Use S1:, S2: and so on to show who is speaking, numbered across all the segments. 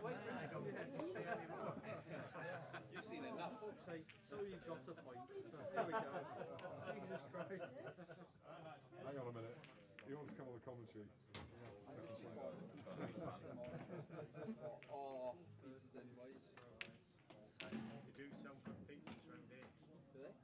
S1: You've seen enough.
S2: So you've got a point. Here we go. Jesus Christ.
S3: Hang on a minute. He wants to come on the commentary.
S1: Oh, pizzas anyways.
S2: You do sell good pizzas around here.
S1: Do they?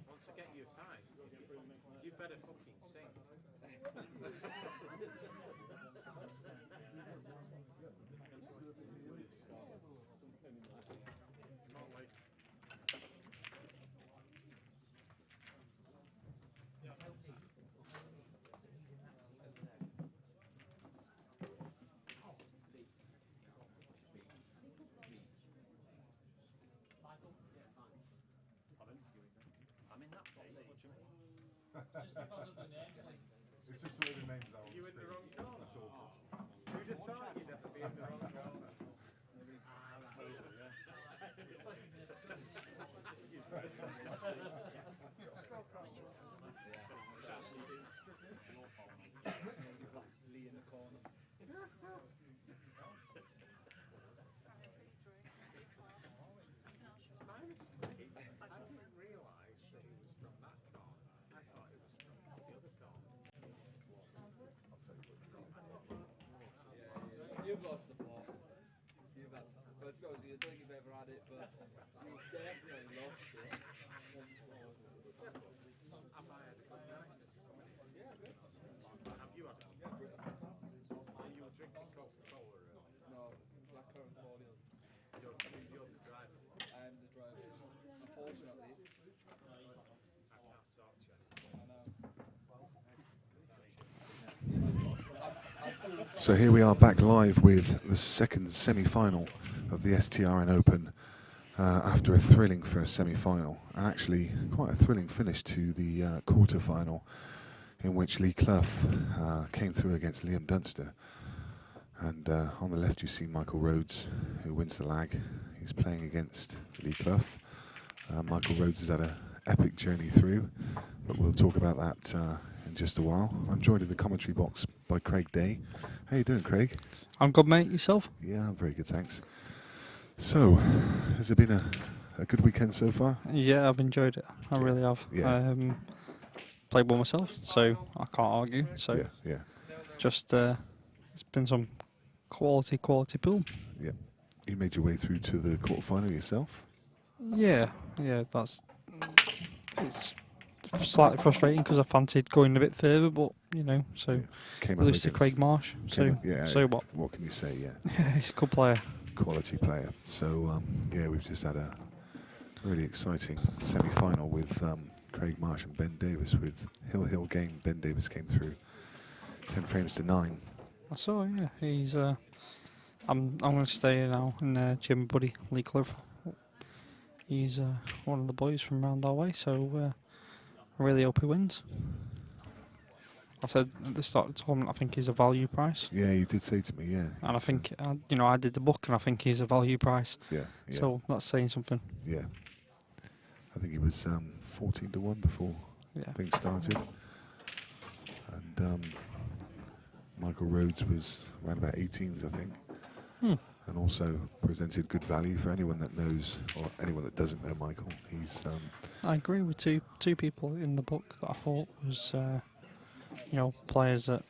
S2: Once I get you time, you better fucking sing. I'm in that phase. What do you mean?
S4: Just because of the names, like.
S3: It's just the way the names are.
S2: You in the wrong corner?
S3: That's all.
S2: Who'd have thought you'd ever be in the wrong corner?
S1: Lee in the corner.
S2: It's my mistake. I didn't realise that he was from that corner. I thought he was from the other corner.
S1: You've lost the plot. You've had, but to be honest, I don't think you've ever had it, but you've definitely lost it.
S2: Have I had it tonight?
S1: Yeah, good.
S2: Have you had it?
S1: Yeah, good. Fantastic.
S2: Are you drinking Coca-Cola?
S1: No, black currant cordial.
S2: You're the driver.
S1: I am the driver. Unfortunately,
S2: I can't talk to you.
S1: I know.
S3: So here we are back live with the second semi-final of the STRN Open after a thrilling first semi-final and actually quite a thrilling finish to the quarter-final in which Lee Clough came through against Liam Dunster. And on the left you see Michael Rhodes, who wins the lag. He's playing against Lee Clough. Michael Rhodes has had an epic journey through, but we'll talk about that in just a while. I'm joined in the commentary box by Craig Day. How you doing, Craig?
S4: I'm good, mate. Yourself?
S3: Yeah, I'm very good, thanks. So, has it been a good weekend so far?
S4: Yeah, I've enjoyed it. I really have.
S3: Yeah.
S4: Played well myself, so I can't argue. So
S3: Yeah.
S4: just it's been some quality pool.
S3: Yeah. You made your way through to the quarterfinal yourself?
S4: Yeah, it's slightly frustrating because I fancied going a bit further, but so
S3: Came
S4: at
S3: up
S4: least to Craig
S3: against-
S4: Marsh. So so what?
S3: What can you say? Yeah.
S4: He's a good player.
S3: Quality player. So yeah, we've just had a really exciting semi-final with Craig Marsh and Ben Davis. With Hill game, Ben Davis came through 10 frames to 9.
S4: I saw. Yeah, he's. I'm going to stay here now and Jim Buddy Lee Clough. He's one of the boys from round our way, so I really hope he wins. I said at the start of the tournament, I think he's a value price.
S3: Yeah, you did say to me, yeah.
S4: And I think, I did the book, and I think he's a value price.
S3: Yeah, yeah.
S4: So that's saying something.
S3: Yeah. I think he was 14 to 1 before things started. And Michael Rhodes was around about 18s, I think. And also presented good value for anyone that knows, or anyone that doesn't know Michael. He's
S4: I agree with two people in the book that I thought was, players that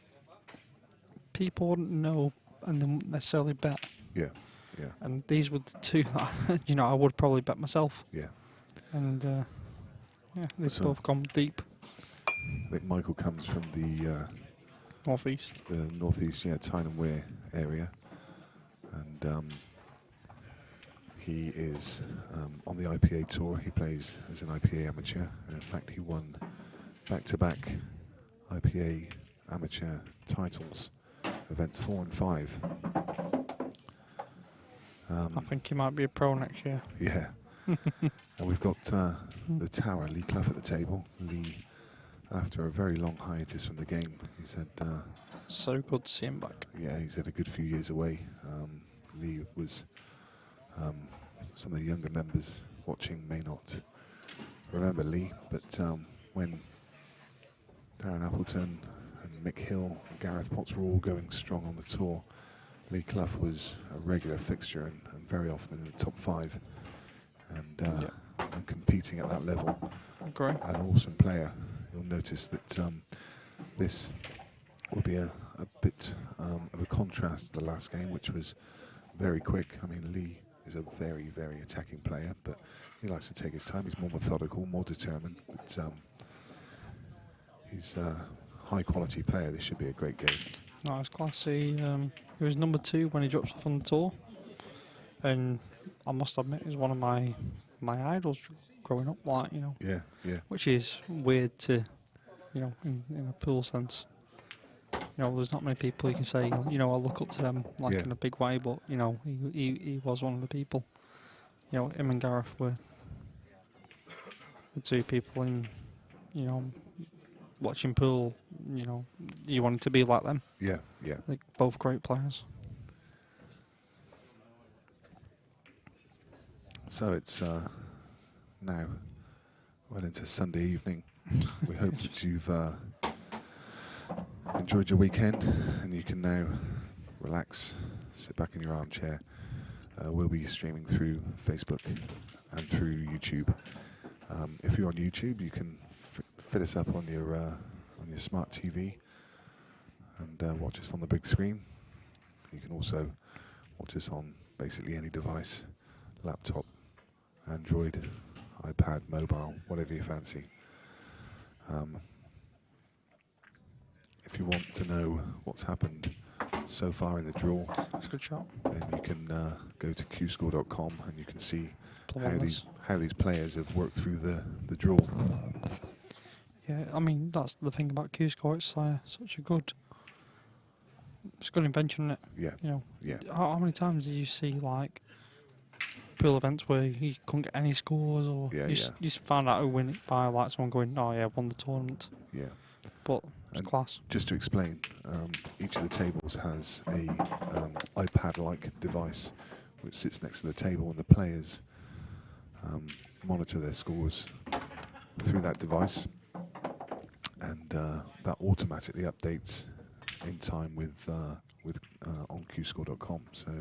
S4: people wouldn't know and they wouldn't necessarily bet.
S3: yeah, yeah,
S4: And these were the two that, I would probably bet myself.
S3: yeah.
S4: And, they've
S3: So-
S4: both gone deep.
S3: I think Michael comes from the
S4: Northeast.
S3: northeast, Tyne Wear area, and he is on the IPA tour. He plays as an IPA amateur, and in fact, he won back-to-back IPA amateur titles, events 4 and 5.
S4: I think he might be a pro next year.
S3: Yeah, and we've got the Tower, Lee Clough, at the table. Lee, after a very long hiatus from the game, he said.
S4: So good to see him back.
S3: Yeah, he's had a good few years away. Lee was, some of the younger members watching may not remember Lee, but when Darren Appleton and Mick Hill and Gareth Potts were all going strong on the tour, Lee Clough was a regular fixture and very often in the top 5 and competing at that level.
S4: Great.
S3: An awesome player. You'll notice that this will be a bit of a contrast to the last game, which was very quick. I mean, Lee is a very, very attacking player, but he likes to take his time. He's more methodical, more determined, but he's a high-quality player. This should be a great game.
S4: No, it's classy. He was number 2 when he dropped off on the tour, and I must admit, he's one of my idols growing up.
S3: Yeah, yeah,
S4: Which is weird to, in a pool sense. There's not many people you can say, I look up to them in a big way, but, he was one of the people. Him and Gareth were the two people in, watching pool, you wanted to be like them.
S3: yeah, yeah.
S4: They're both great players.
S3: So it's now well into Sunday evening. We hope that you've enjoyed your weekend and you can now relax, sit back in your armchair. We'll be streaming through Facebook and through YouTube. If you're on YouTube, you can fit us up on your smart TV and watch us on the big screen. You can also watch us on basically any device, laptop, Android, iPad, mobile, whatever you fancy. If you want to know what's happened so far in the draw,
S4: That's a good shot.
S3: then you can go to qscore.com and you can see
S4: Plumberless.
S3: how these players have worked through the draw.
S4: Yeah, I mean, that's the thing about Q-Score. It's such a good invention, isn't it?
S3: Yeah, yeah,
S4: How many times do you see, pool events where you couldn't get any scores, or
S3: Yeah,
S4: you just found out who win it by, someone going, oh, yeah, won the tournament.
S3: yeah.
S4: But it's
S3: And
S4: class.
S3: Just to explain, each of the tables has a iPad-like device which sits next to the table, and the players monitor their scores through that device, and that automatically updates in time with on qscore.com. So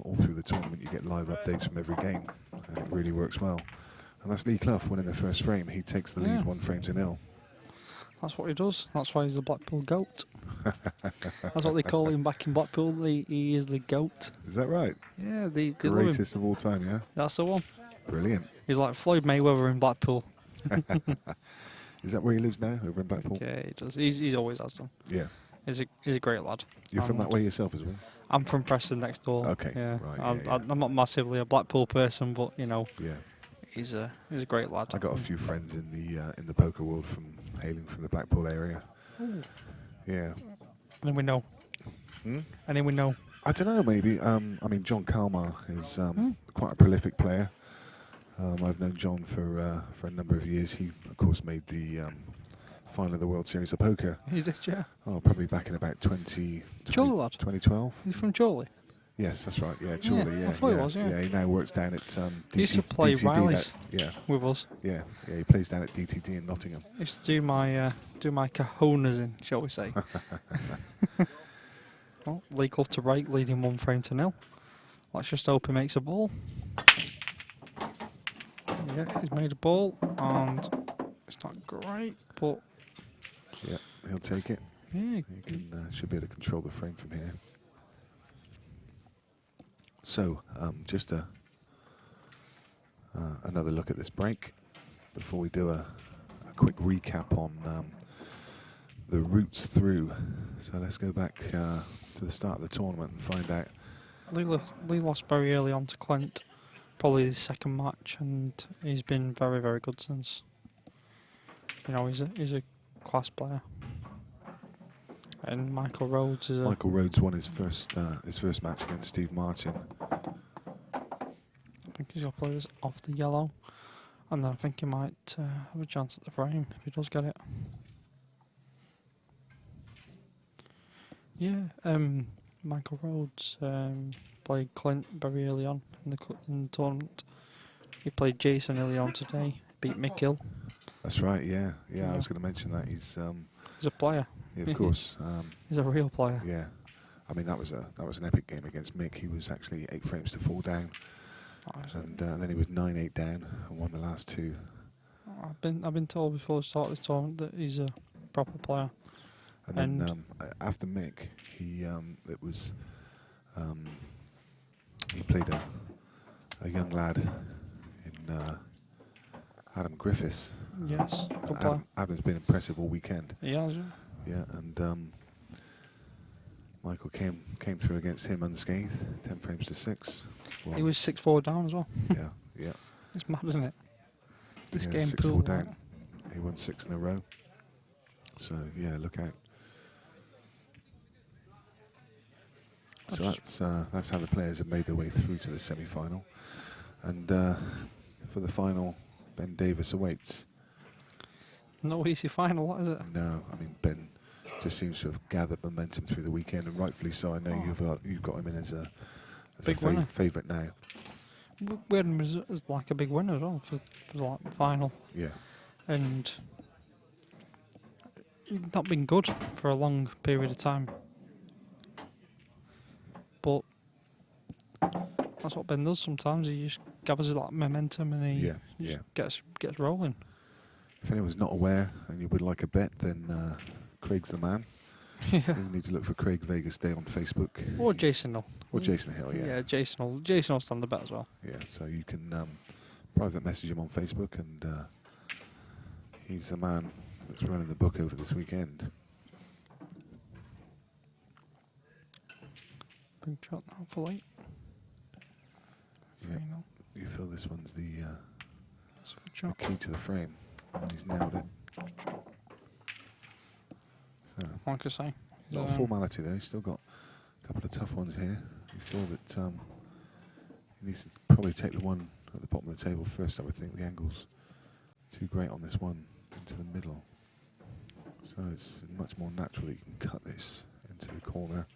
S3: all through the tournament, you get live updates from every game, and it really works well. And that's Lee Clough winning the first frame. He takes the lead
S4: Yeah.
S3: 1-0.
S4: That's what he does. That's why he's the Blackpool GOAT. That's what they call him back in Blackpool. He is the GOAT.
S3: Is that right?
S4: Yeah, they love him.
S3: Greatest of all time, yeah?
S4: That's the one.
S3: Brilliant.
S4: He's like Floyd Mayweather in Blackpool.
S3: Is that where he lives now, over in Blackpool?
S4: Yeah, he does. He always has done.
S3: Yeah.
S4: He's a great lad.
S3: You're from
S4: I'm-
S3: that way yourself as well?
S4: I'm from Preston next door.
S3: Okay,
S4: Yeah.
S3: right,
S4: I'm not massively a Blackpool person, but
S3: Yeah.
S4: he's a great lad.
S3: I got a few friends in the poker world hailing from the Blackpool area.
S4: Ooh.
S3: Yeah.
S4: And then we know.
S3: Hmm?
S4: And then we know.
S3: I don't know, maybe. I mean, John Kalmar is quite a prolific player. I've known John for a number of years. He, of course, made the final of the World Series of Poker.
S4: He did, yeah.
S3: Oh, probably back in about 2012.
S4: lad.
S3: 2012.
S4: He's from Chorley.
S3: Yes, that's right. Yeah, Chorley. Yeah,
S4: I thought he was, yeah.
S3: Yeah, he now works down at
S4: He used to play
S3: DTD.
S4: Riley's
S3: Yeah,
S4: with us.
S3: yeah. He plays down at DTD in Nottingham.
S4: He used to do my cojones in, shall we say. Well, legal to right, leading 1-0. Let's just hope he makes a ball. Yeah, he's made a ball, and it's not great, but
S3: Yeah, he'll take it.
S4: yeah,
S3: He can should be able to control the frame from here. So, just another look at this break before we do a quick recap on the routes through. So let's go back to the start of the tournament and find out.
S4: Lee lost very early on to Clint, probably his second match, and he's been very, very good since. You know, he's a class player. And Michael Rhodes is
S3: Michael Rhodes won his first match against Steve Martin.
S4: I think he's got players off the yellow, and then I think he might have a chance at the frame if he does get it. Yeah, Michael Rhodes played Clint very early on in the tournament. He played Jason early on today, beat Mick Hill.
S3: That's right. Yeah. I was going to mention that he's
S4: a player.
S3: Yeah, of course.
S4: He's a real player.
S3: Yeah, I mean that was an epic game against Mick. He was actually 8 frames to 4 down, and then he was 9-8 down and won the last 2.
S4: I've been told before the start of this tournament that he's a proper player.
S3: And then after Mick, he played a young lad in Adam Griffiths.
S4: Yes, good player.
S3: Adam's been impressive all weekend.
S4: He has, yeah.
S3: Yeah, and Michael came through against him unscathed, 10 frames to 6. Well,
S4: He was 6-4 down as well.
S3: Yeah.
S4: It's mad, isn't it? This
S3: Yeah,
S4: game
S3: 6-4
S4: pool.
S3: down. He won 6 in a row. So yeah, look out. So that's how the players have made their way through to the semi-final, and for the final, Ben Davis awaits.
S4: No easy final, is it?
S3: No, I mean Ben just seems to have gathered momentum through the weekend, and rightfully so. I know you've got him in as a
S4: Big winner.
S3: favourite now.
S4: We had him as like a big winner as well for like the final.
S3: Yeah,
S4: And he's not been good for a long period of time. But that's what Ben does sometimes. He just gathers that momentum and he just gets rolling.
S3: If anyone's not aware and you would like a bet, then Craig's the man.
S4: Yeah.
S3: You need to look for Craig Vegas Day on Facebook.
S4: Or Jason Hill.
S3: Or Jason Hill, yeah.
S4: Yeah, Jason will stand the bet as well.
S3: Yeah, so you can private message him on Facebook, and he's the man that's running the book over this weekend.
S4: Big shot now for late.
S3: Yeah.
S4: 3-0.
S3: You feel this one's the
S4: That's a good shot.
S3: key to the frame. And he's nailed it. So,
S4: Like I say.
S3: not a formality though. He's still got a couple of tough ones here. You feel that he needs to probably take the one at the bottom of the table first. I would think the angle's too great on this one into the middle. So it's much more natural that you can cut this into the corner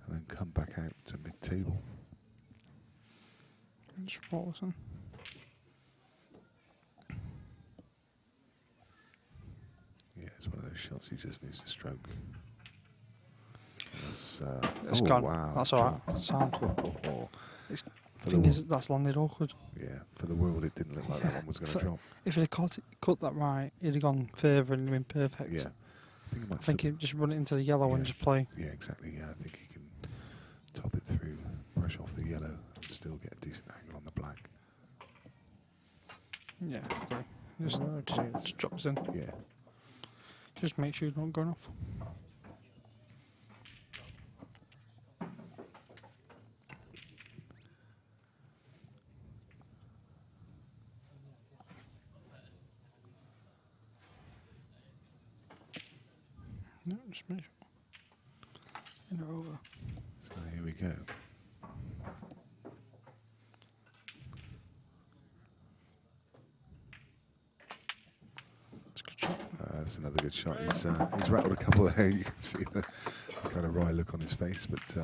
S3: and then come back out to mid-table.
S4: Just roll this in.
S3: Yeah, it's one of those shots he just needs to stroke. That's,
S4: It's
S3: oh
S4: gone.
S3: wow!
S4: That's alright. Sound.
S3: It's
S4: The thing is, that's landed awkward.
S3: yeah, for the world, it didn't look like that one was going to drop.
S4: If he'd cut that right, he'd have gone further and been perfect.
S3: Yeah, I
S4: I think he'd just run it into the yellow and
S3: Yeah.
S4: just play.
S3: Yeah, exactly. Yeah, I think he can top it through, brush off the yellow, and still get a decent angle on the black.
S4: Yeah, agree. Just,
S3: Oh, okay, it's-
S4: just drops in.
S3: Yeah.
S4: Just make sure you don't go off. No, just make sure. In or over.
S3: So here we go.
S4: It's a good shot.
S3: that's another good shot. He's rattled a couple there. You can see the kind of wry look on his face, but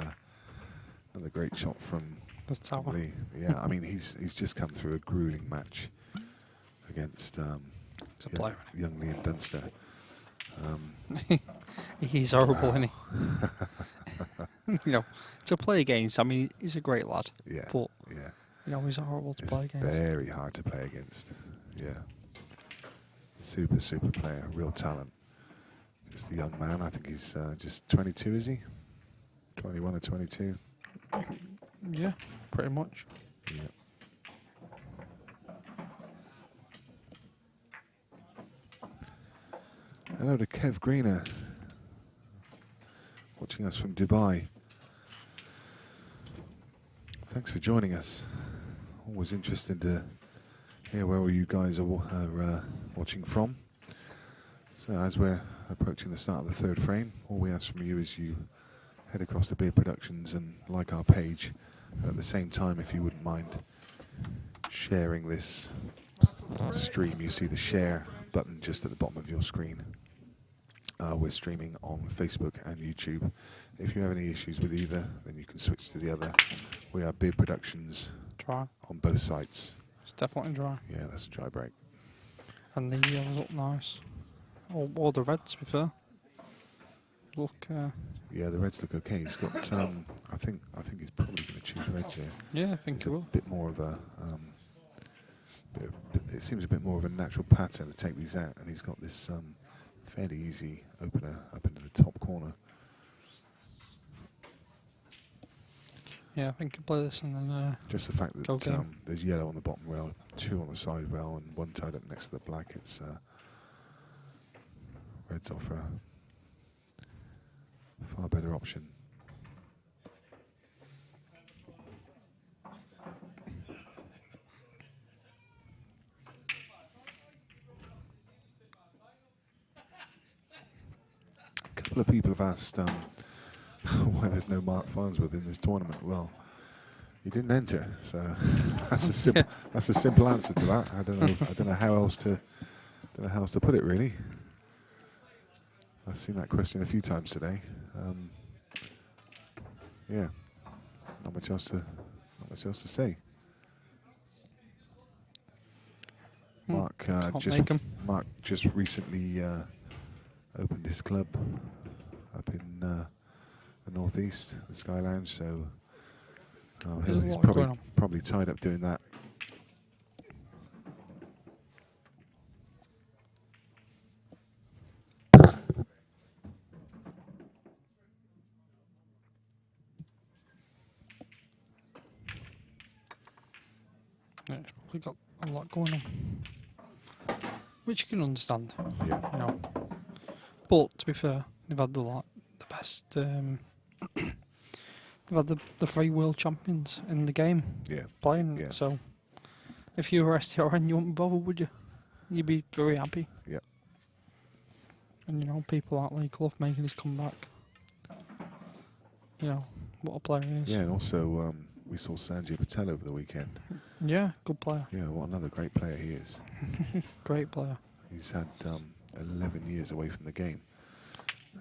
S3: another great shot from
S4: The tower.
S3: Lee. Yeah, I mean he's just come through a grueling match against
S4: It's a player,
S3: young Liam Dunster.
S4: He's horrible, isn't he? You know, to play against. I mean, he's a great lad.
S3: Yeah,
S4: But
S3: yeah.
S4: you know, he's horrible to
S3: It's
S4: play against.
S3: very hard to play against. Yeah. Super player, real talent. Just a young man. I think he's just 22, is he? 21 or 22?
S4: Yeah, pretty much.
S3: Yeah. Hello to Kev Greener, watching us from Dubai. Thanks for joining us. Always interested to hear where you guys are watching from. So as we're approaching the start of the third frame, all we ask from you is you head across to Beer Productions and like our page. And at the same time, if you wouldn't mind sharing this stream, you see the share button just at the bottom of your screen. We're streaming on Facebook and YouTube. If you have any issues with either, then you can switch to the other. We are Beer Productions
S4: Dry.
S3: on both sites.
S4: It's definitely dry.
S3: Yeah, that's a dry break.
S4: And the yellows look nice. Or the reds, to be fair. Look,
S3: Yeah, the reds look okay. He's got, I think he's probably going to choose reds here.
S4: yeah, I think
S3: It's
S4: he
S3: a
S4: will.
S3: bit more of a, it seems a bit more of a natural pattern to take these out, and he's got this fairly easy opener up into the top corner.
S4: Yeah, I think he'll play this and then
S3: Just the fact
S4: Go
S3: that
S4: game.
S3: there's yellow on the bottom rail, 2 on the side rail, and 1 tied up next to the black. It's reds offer a far better option. A couple of people have asked why there's no Mark Farnsworth in this tournament. Well, he didn't enter, so that's a simple that's a simple answer to that. I don't know how else to put it really. I've seen that question a few times today. Yeah, not much else to say. Mark
S4: can't make 'em.
S3: Mark just recently opened his club up in the northeast, the Sky Lounge. So
S4: There's a
S3: he's
S4: lot going on.
S3: probably tied up doing that.
S4: yeah, it's probably got a lot going on. Which you can understand,
S3: Yeah,
S4: you know. But to be fair, they've had the best. They've had the 3 world champions in the game
S3: yeah,
S4: playing.
S3: Yeah.
S4: It, so if you were STRN, you wouldn't bother, would you? You'd be very happy.
S3: yeah.
S4: And you know, people like Lee Clough making his comeback. You know what a player he is.
S3: Yeah, and also we saw Sanjay Patel over the weekend.
S4: Yeah, good player.
S3: Yeah, what another great player he is.
S4: Great player.
S3: He's had 11 years away from the game,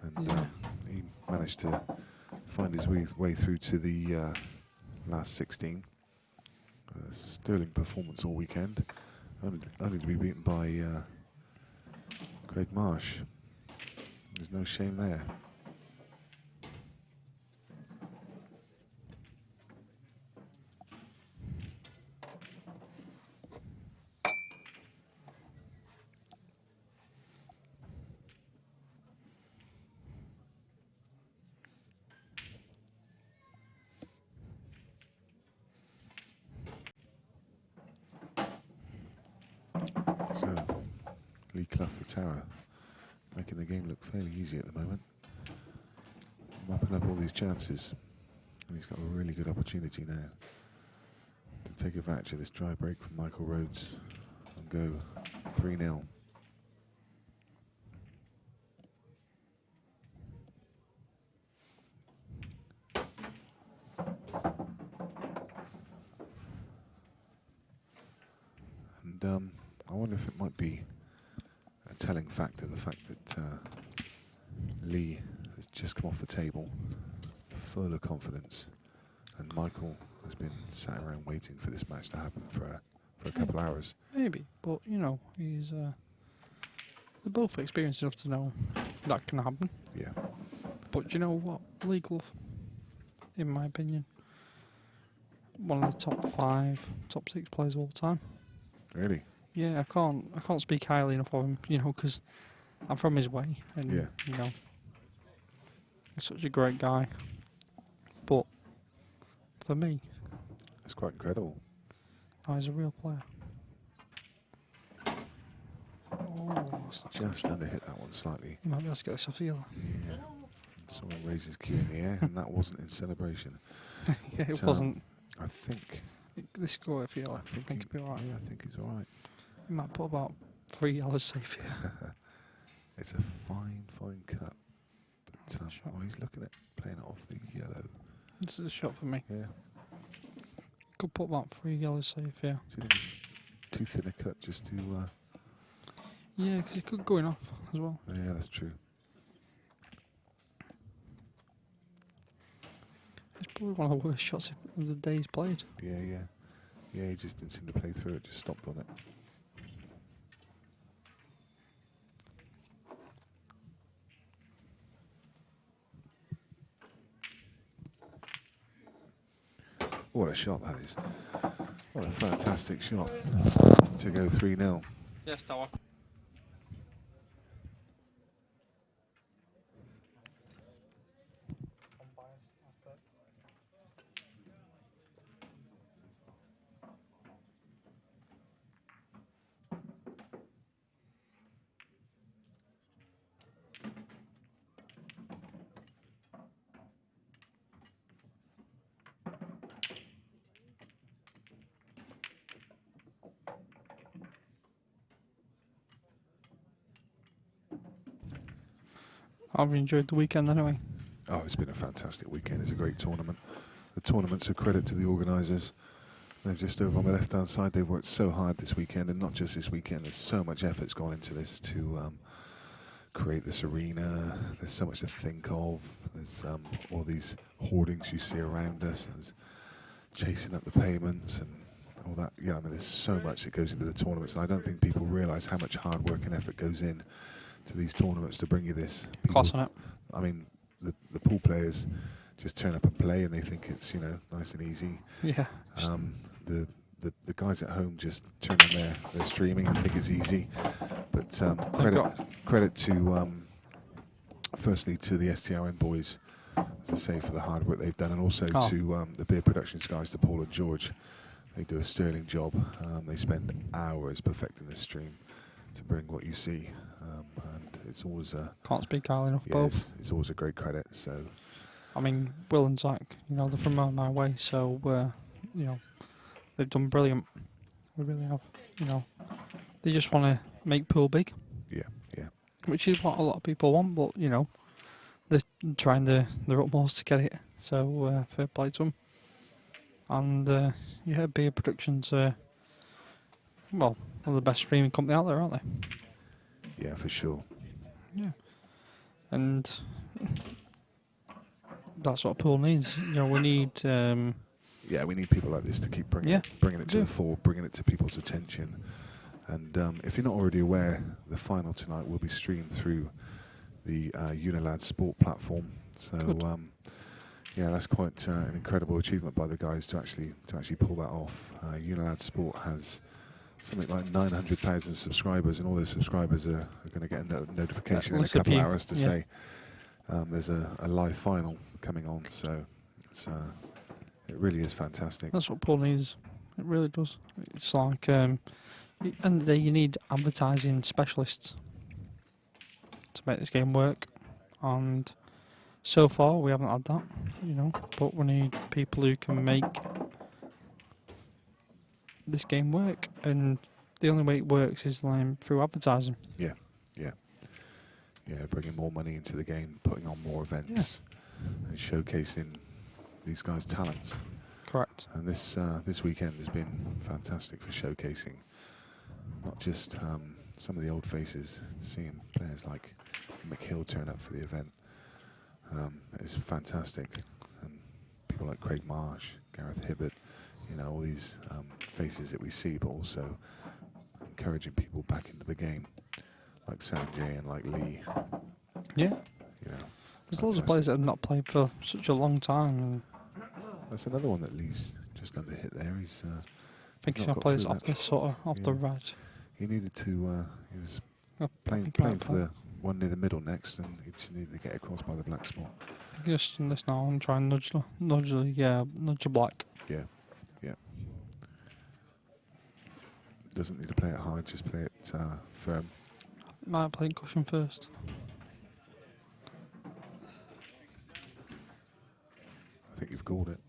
S3: and
S4: Yeah.
S3: he managed to find his way through to the last 16. Sterling performance all weekend, only to be beaten by Craig Marsh. There's no shame there. So, Lee Clough, the tower, making the game look fairly easy at the moment. Mopping up all these chances. And he's got a really good opportunity now to take advantage of this dry break from Michael Rhodes and go 3-0. And I wonder if it might be a telling factor, the fact that Lee has just come off the table, full of confidence, and Michael has been sat around waiting for this match to happen for a couple hours.
S4: Maybe, but you know, they're both experienced enough to know that can happen.
S3: Yeah.
S4: But you know what? Lee Glove, in my opinion, one of the top 5, top 6 players of all time.
S3: Really?
S4: Yeah, I can't speak highly enough of him, you know, because I'm from his way, and
S3: Yeah.
S4: you know, he's such a great guy. But for me,
S3: It's quite incredible.
S4: oh, he's a real player. Oh, that's not
S3: Just under hit that one slightly.
S4: You might be able to get this off the other.
S3: Yeah. Someone raises cue in the air, and that wasn't in celebration.
S4: Yeah, it wasn't.
S3: I think.
S4: This score, I feel like, I think it'll be alright.
S3: Yeah, I think he's all right.
S4: He might put about 3 yellows safe here.
S3: It's a fine cut. But oh, he's looking at playing it off the yellow.
S4: This is a shot for me.
S3: Yeah.
S4: Could put about 3 yellows safe here.
S3: Do you think it's too thin a cut just to?
S4: Yeah, because it could go in off as well.
S3: Yeah, that's true.
S4: It's probably one of the worst shots of the day he's played.
S3: Yeah. He just didn't seem to play through it. Just stopped on it. What a shot that is. What a fantastic shot to go 3-0.
S4: Yes, Tower. I've enjoyed the weekend anyway.
S3: Oh, it's been a fantastic weekend. It's a great tournament. The tournament's a credit to the organisers. They're just over on the left-hand side. They've worked so hard this weekend, and not just this weekend. There's so much effort's gone into this to create this arena. There's so much to think of. There's all these hoardings you see around us. There's chasing up the payments and all that. Yeah, I mean, there's so much that goes into the tournaments, and I don't think people realise how much hard work and effort goes in to these tournaments to bring you this.
S4: Cost on it.
S3: I mean, the pool players just turn up and play, and they think it's, you know, nice and easy.
S4: Yeah.
S3: The guys at home just turn on their streaming and think it's easy. But credit to firstly to the STRN boys, as I say, for the hard work they've done, and also to the beer productions guys, to Paul and George. They do a sterling job. They spend hours perfecting this stream to bring what you see, and it's always
S4: can't speak highly enough both.
S3: It's always a great credit. So,
S4: I mean, Will and Zach, you know, they're from my way, so you know, they've done brilliant. We really have. You know, they just want to make pool big.
S3: Yeah.
S4: Which is what a lot of people want, but you know, they're trying their utmost to get it. So fair play to them. And yeah, beer productions. Well, one of the best streaming company out there, aren't they?
S3: Yeah, for sure.
S4: Yeah. And that's what pool needs. You know, we need.
S3: Yeah, we need people like this to keep bringing it to the fore, bringing it to people's attention. And if you're not already aware, the final tonight will be streamed through the Unilad Sport platform. So yeah, that's quite an incredible achievement by the guys to actually pull that off. Unilad Sport has something like 900,000 subscribers, and all those subscribers are going to get a notification in a couple of hours to say there's a live final coming on. So it really is fantastic.
S4: That's what pool needs. It really does. It's like, at the end of the day, you need advertising specialists to make this game work. And so far, we haven't had that, you know. But we need people who can make this game work. And the only way it works is through advertising.
S3: Yeah, bringing more money into the game, putting on more events, and showcasing these guys' talents.
S4: Correct.
S3: And this weekend has been fantastic for showcasing not just some of the old faces, seeing players like McHill turn up for the event is fantastic. And people like Craig Marsh, Gareth Hibbert, you know, all these faces that we see, but also encouraging people back into the game, like Sanjay and like Lee.
S4: Yeah.
S3: You know,
S4: There's loads of players that have not played for such a long time. And
S3: that's another one that Lee's just under hit there. He's
S4: I think he's
S3: not
S4: going to
S3: got
S4: play this
S3: through
S4: off
S3: that.
S4: the sort of off the right.
S3: He needed to. He was
S4: I
S3: playing
S4: think he might
S3: for the one near the middle next, and he just needed to get across by the black spot.
S4: I think he's just in this now and try and nudge the black.
S3: Yeah, yeah. Doesn't need to play it hard, just play it firm.
S4: Might play cushion first.
S3: I think you've called it.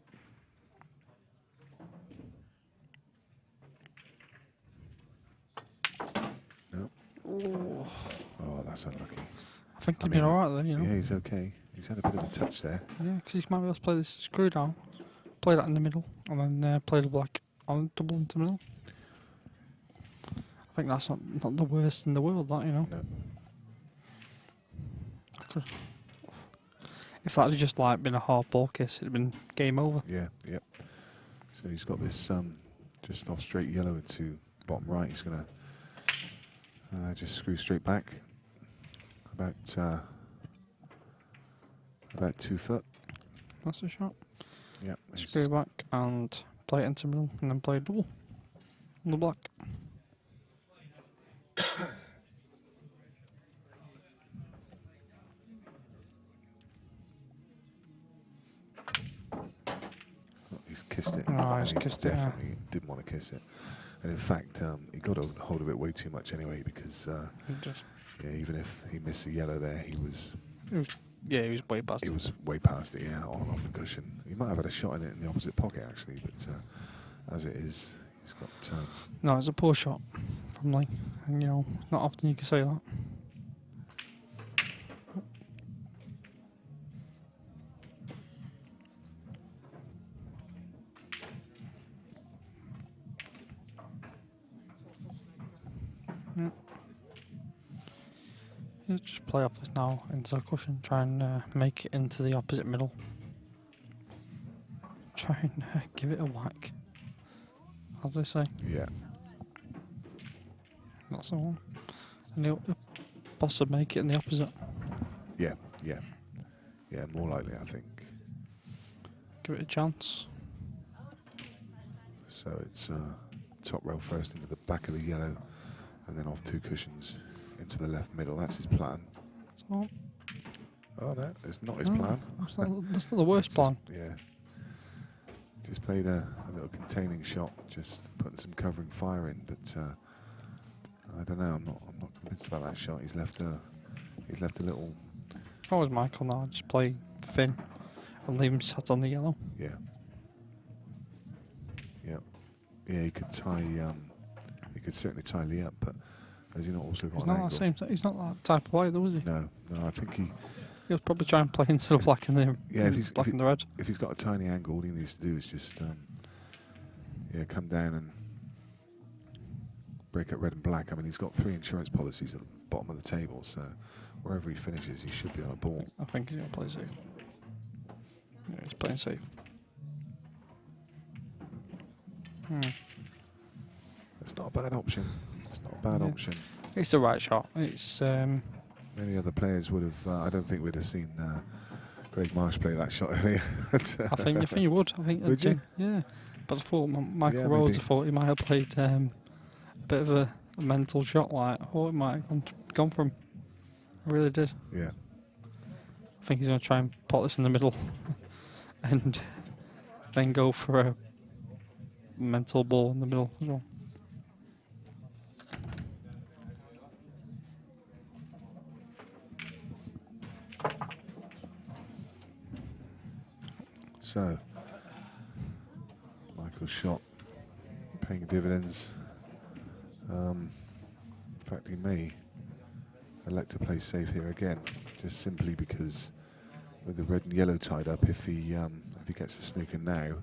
S3: No. Oh, that's unlucky.
S4: I think he's been alright then, you know.
S3: Yeah, he's okay. He's had a bit of a touch there.
S4: Yeah, because he might be able to play this screw down, play that in the middle, and then play the black on double into the middle. I think that's not the worst in the world, that, you know.
S3: No.
S4: If that had just like been a hard ball kiss, it'd have been game over.
S3: Yeah, yep. So he's got this just off straight yellow into bottom right. He's going to just screw straight back about 2 foot.
S4: That's the shot.
S3: Yep.
S4: Screw back and play it into the middle, and then play a double on the black.
S3: He's kissed it.
S4: Oh, he's
S3: and he
S4: kissed it, yeah.
S3: definitely didn't want to kiss it. And in fact, he got a hold of it way too much anyway, because yeah, even if he missed the yellow there, he was
S4: way past it.
S3: He was way past it, yeah, on and off the cushion. He might have had a shot in it in the opposite pocket, actually, but as it is, he's got...
S4: No, it's a poor shot from Lee, and you know, not often you can say that. Yeah. You just play off this now into the cushion, try and make it into the opposite middle. Try and give it a whack, as they say.
S3: Yeah.
S4: That's the one. And he'll possibly make it in the opposite.
S3: Yeah, yeah. Yeah, more likely, I think.
S4: Give it a chance.
S3: So it's top rail first into the back of the yellow, and then off 2 cushions into the left middle. That's his plan.
S4: So,
S3: Oh no, it's not his plan.
S4: That's not the worst plan.
S3: Yeah. Just played a little containing shot, just putting some covering fire in, but I don't know. I'm not convinced about that shot. He's left a little.
S4: If I was Michael now, I'd just play thin and leave him sat on the yellow.
S3: Yeah. Yeah. Yeah. He could tie. He could certainly tie Lee up, but has he not also got
S4: He's
S3: an
S4: not
S3: angle?
S4: that same. He's not that type of player, though, is he?
S3: No. I think he.
S4: He'll probably try and play into the black and the black and the red.
S3: If he's got a tiny angle, all he needs to do is just come down and break up red and black. I mean, he's got 3 insurance policies at the bottom of the table, so wherever he finishes, he should be on a ball.
S4: I think he's going to play safe. Yeah, he's playing safe.
S3: It's not a bad option. It's not a bad option.
S4: It's the right shot. It's
S3: Many other players would have. I don't think we'd have seen Craig Marsh play that shot earlier.
S4: I think you would. I think
S3: Would you?
S4: Yeah, but I thought Michael
S3: Yeah,
S4: Rhodes.
S3: maybe.
S4: I thought he might have played a bit of a mental shot. Like, I thought it might have gone for him. I really did.
S3: Yeah.
S4: I think he's going to try and pot this in the middle, and then go for a mental ball in the middle as well.
S3: So, Michael's shot paying dividends. In fact, he may elect to play safe here again, just simply because with the red and yellow tied up, if he gets the snooker now,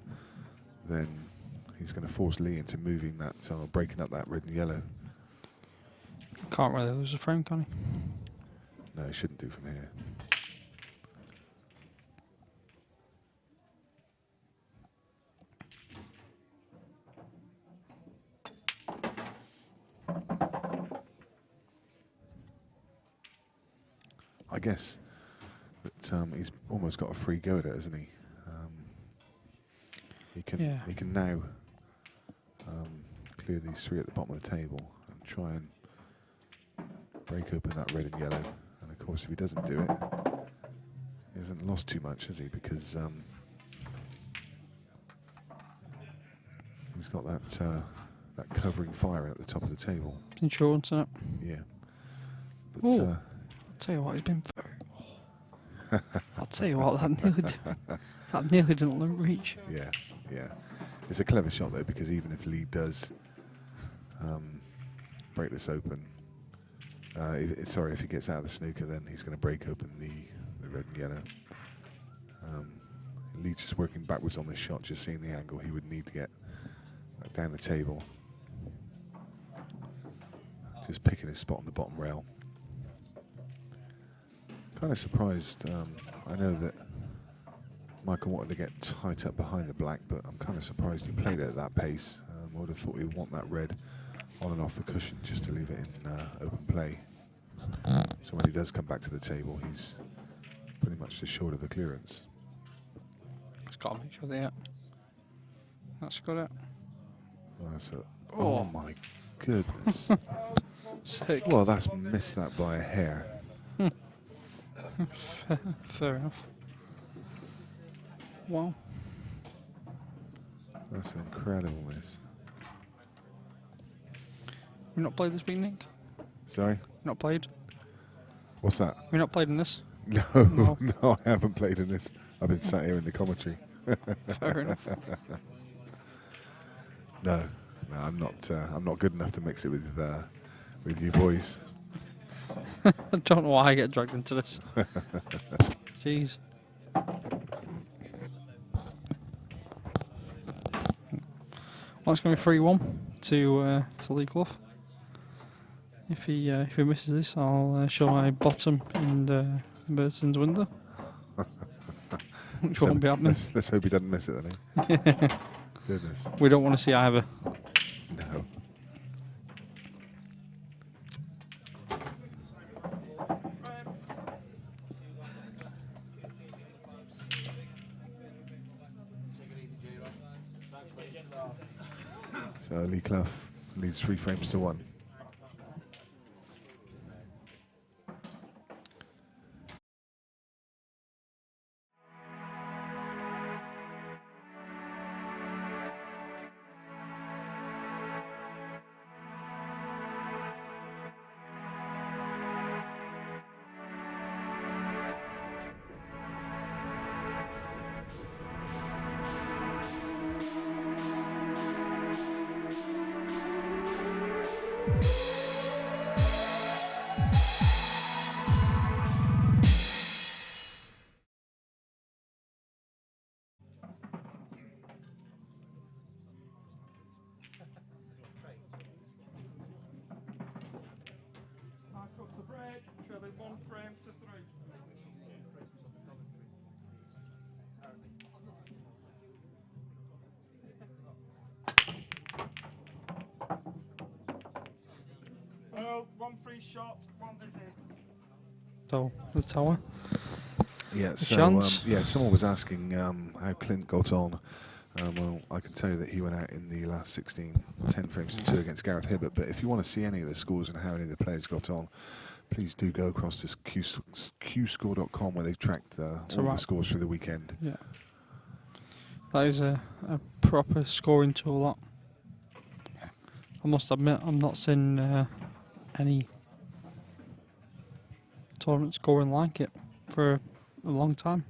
S3: then he's going to force Lee into moving that, breaking up that red and yellow.
S4: Can't really lose a frame, can he?
S3: No, he shouldn't do from here. I guess that he's almost got a free go at it, hasn't he? He can now clear these three at the bottom of the table and try and break open that red and yellow. And of course, if he doesn't do it, he hasn't lost too much, has he? Because he's got that covering fire at the top of the table.
S4: Insurance, isn't it?
S3: Yeah. But,
S4: Ooh. I'll tell you what, he's been very... I'll tell you what, that nearly didn't reach.
S3: Yeah, yeah. It's a clever shot, though, because even if Lee does break this open, if he gets out of the snooker, then he's going to break open the red and yellow. Lee just working backwards on this shot, just seeing the angle he would need to get down the table. Just picking his spot on the bottom rail. Kind of surprised. I know that Michael wanted to get tight up behind the black, but I'm kind of surprised he played it at that pace. I would have thought he'd want that red on and off the cushion just to leave it in open play. So when he does come back to the table, he's pretty much just short of the clearance.
S4: Just got to make sure that. That's got it.
S3: Well, oh my goodness.
S4: Sick.
S3: Well, that's missed that by a hair.
S4: Fair enough. Wow.
S3: That's an incredible miss.
S4: We've not played this week, Nick?
S3: Sorry?
S4: Not played?
S3: What's that?
S4: We've not played in this?
S3: No, no, I haven't played in this. I've been sat here in the commentary.
S4: Fair enough.
S3: No, I'm not good enough to mix it with you boys.
S4: I don't know why I get dragged into this. Jeez. Well, it's going to be 3-1 to Lee Clough. If he misses this, I'll show my bottom in Burton's window. Which won't be happening.
S3: Let's hope he doesn't miss it then, eh? Goodness.
S4: We don't want to see either.
S3: No. So Lee Clough leads 3 frames to 1.
S1: One free shot, one visit.
S4: So, the tower.
S3: Yeah, so
S4: chance.
S3: someone was asking how Clint got on. Well, I can tell you that he went out in the last 16, 10 frames to 2 against Gareth Hibbert. But if you want to see any of the scores and how any of the players got on, please do go across to qscore.com where they've tracked all the scores for the weekend.
S4: Yeah. That is a proper scoring tool, that. I must admit, I'm not seeing any tournament scoring like it for a long time.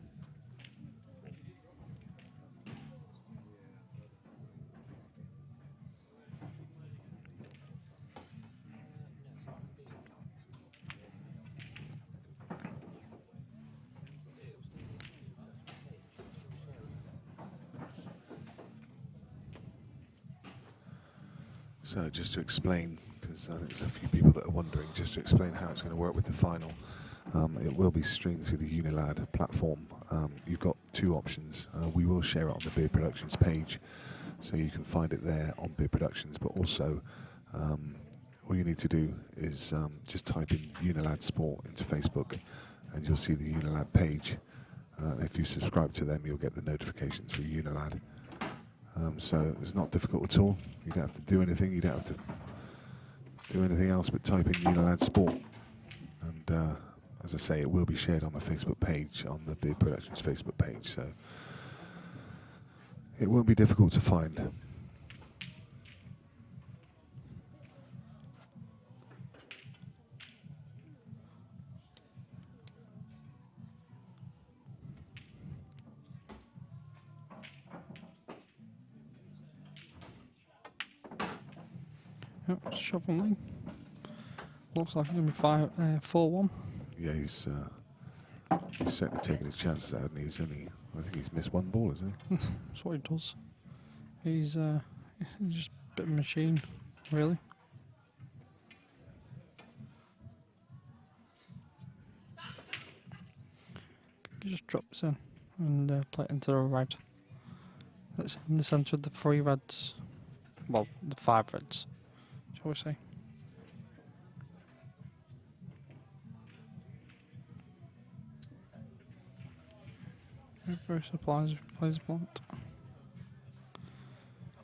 S3: So just to explain, because because I think there's a few people that are wondering, just to explain how it's going to work with the final. It will be streamed through the Unilad platform. You've got two options. We will share it on the Beard Productions page, so you can find it there on Beard Productions, but also all you need to do is just type in Unilad Sport into Facebook and you'll see the Unilad page. If you subscribe to them, you'll get the notifications through Unilad. So it's not difficult at all. You don't have to do anything. You don't have to do anything else but type in Unilad Sport. And as I say, it will be shared on the Facebook page, on the Beard Productions Facebook page. So it won't be difficult to find.
S4: Yep, shovel me. Looks like it's going to be 4-1.
S3: Yeah, he's certainly taking his chances out, and I think he's missed one ball, hasn't he?
S4: That's what he does. He's just a bit of a machine, really. He just drops in and play it into the red. That's in the centre of the 3 reds. Well, the 5 reds, shall we say. Reverse applies, plays blunt. I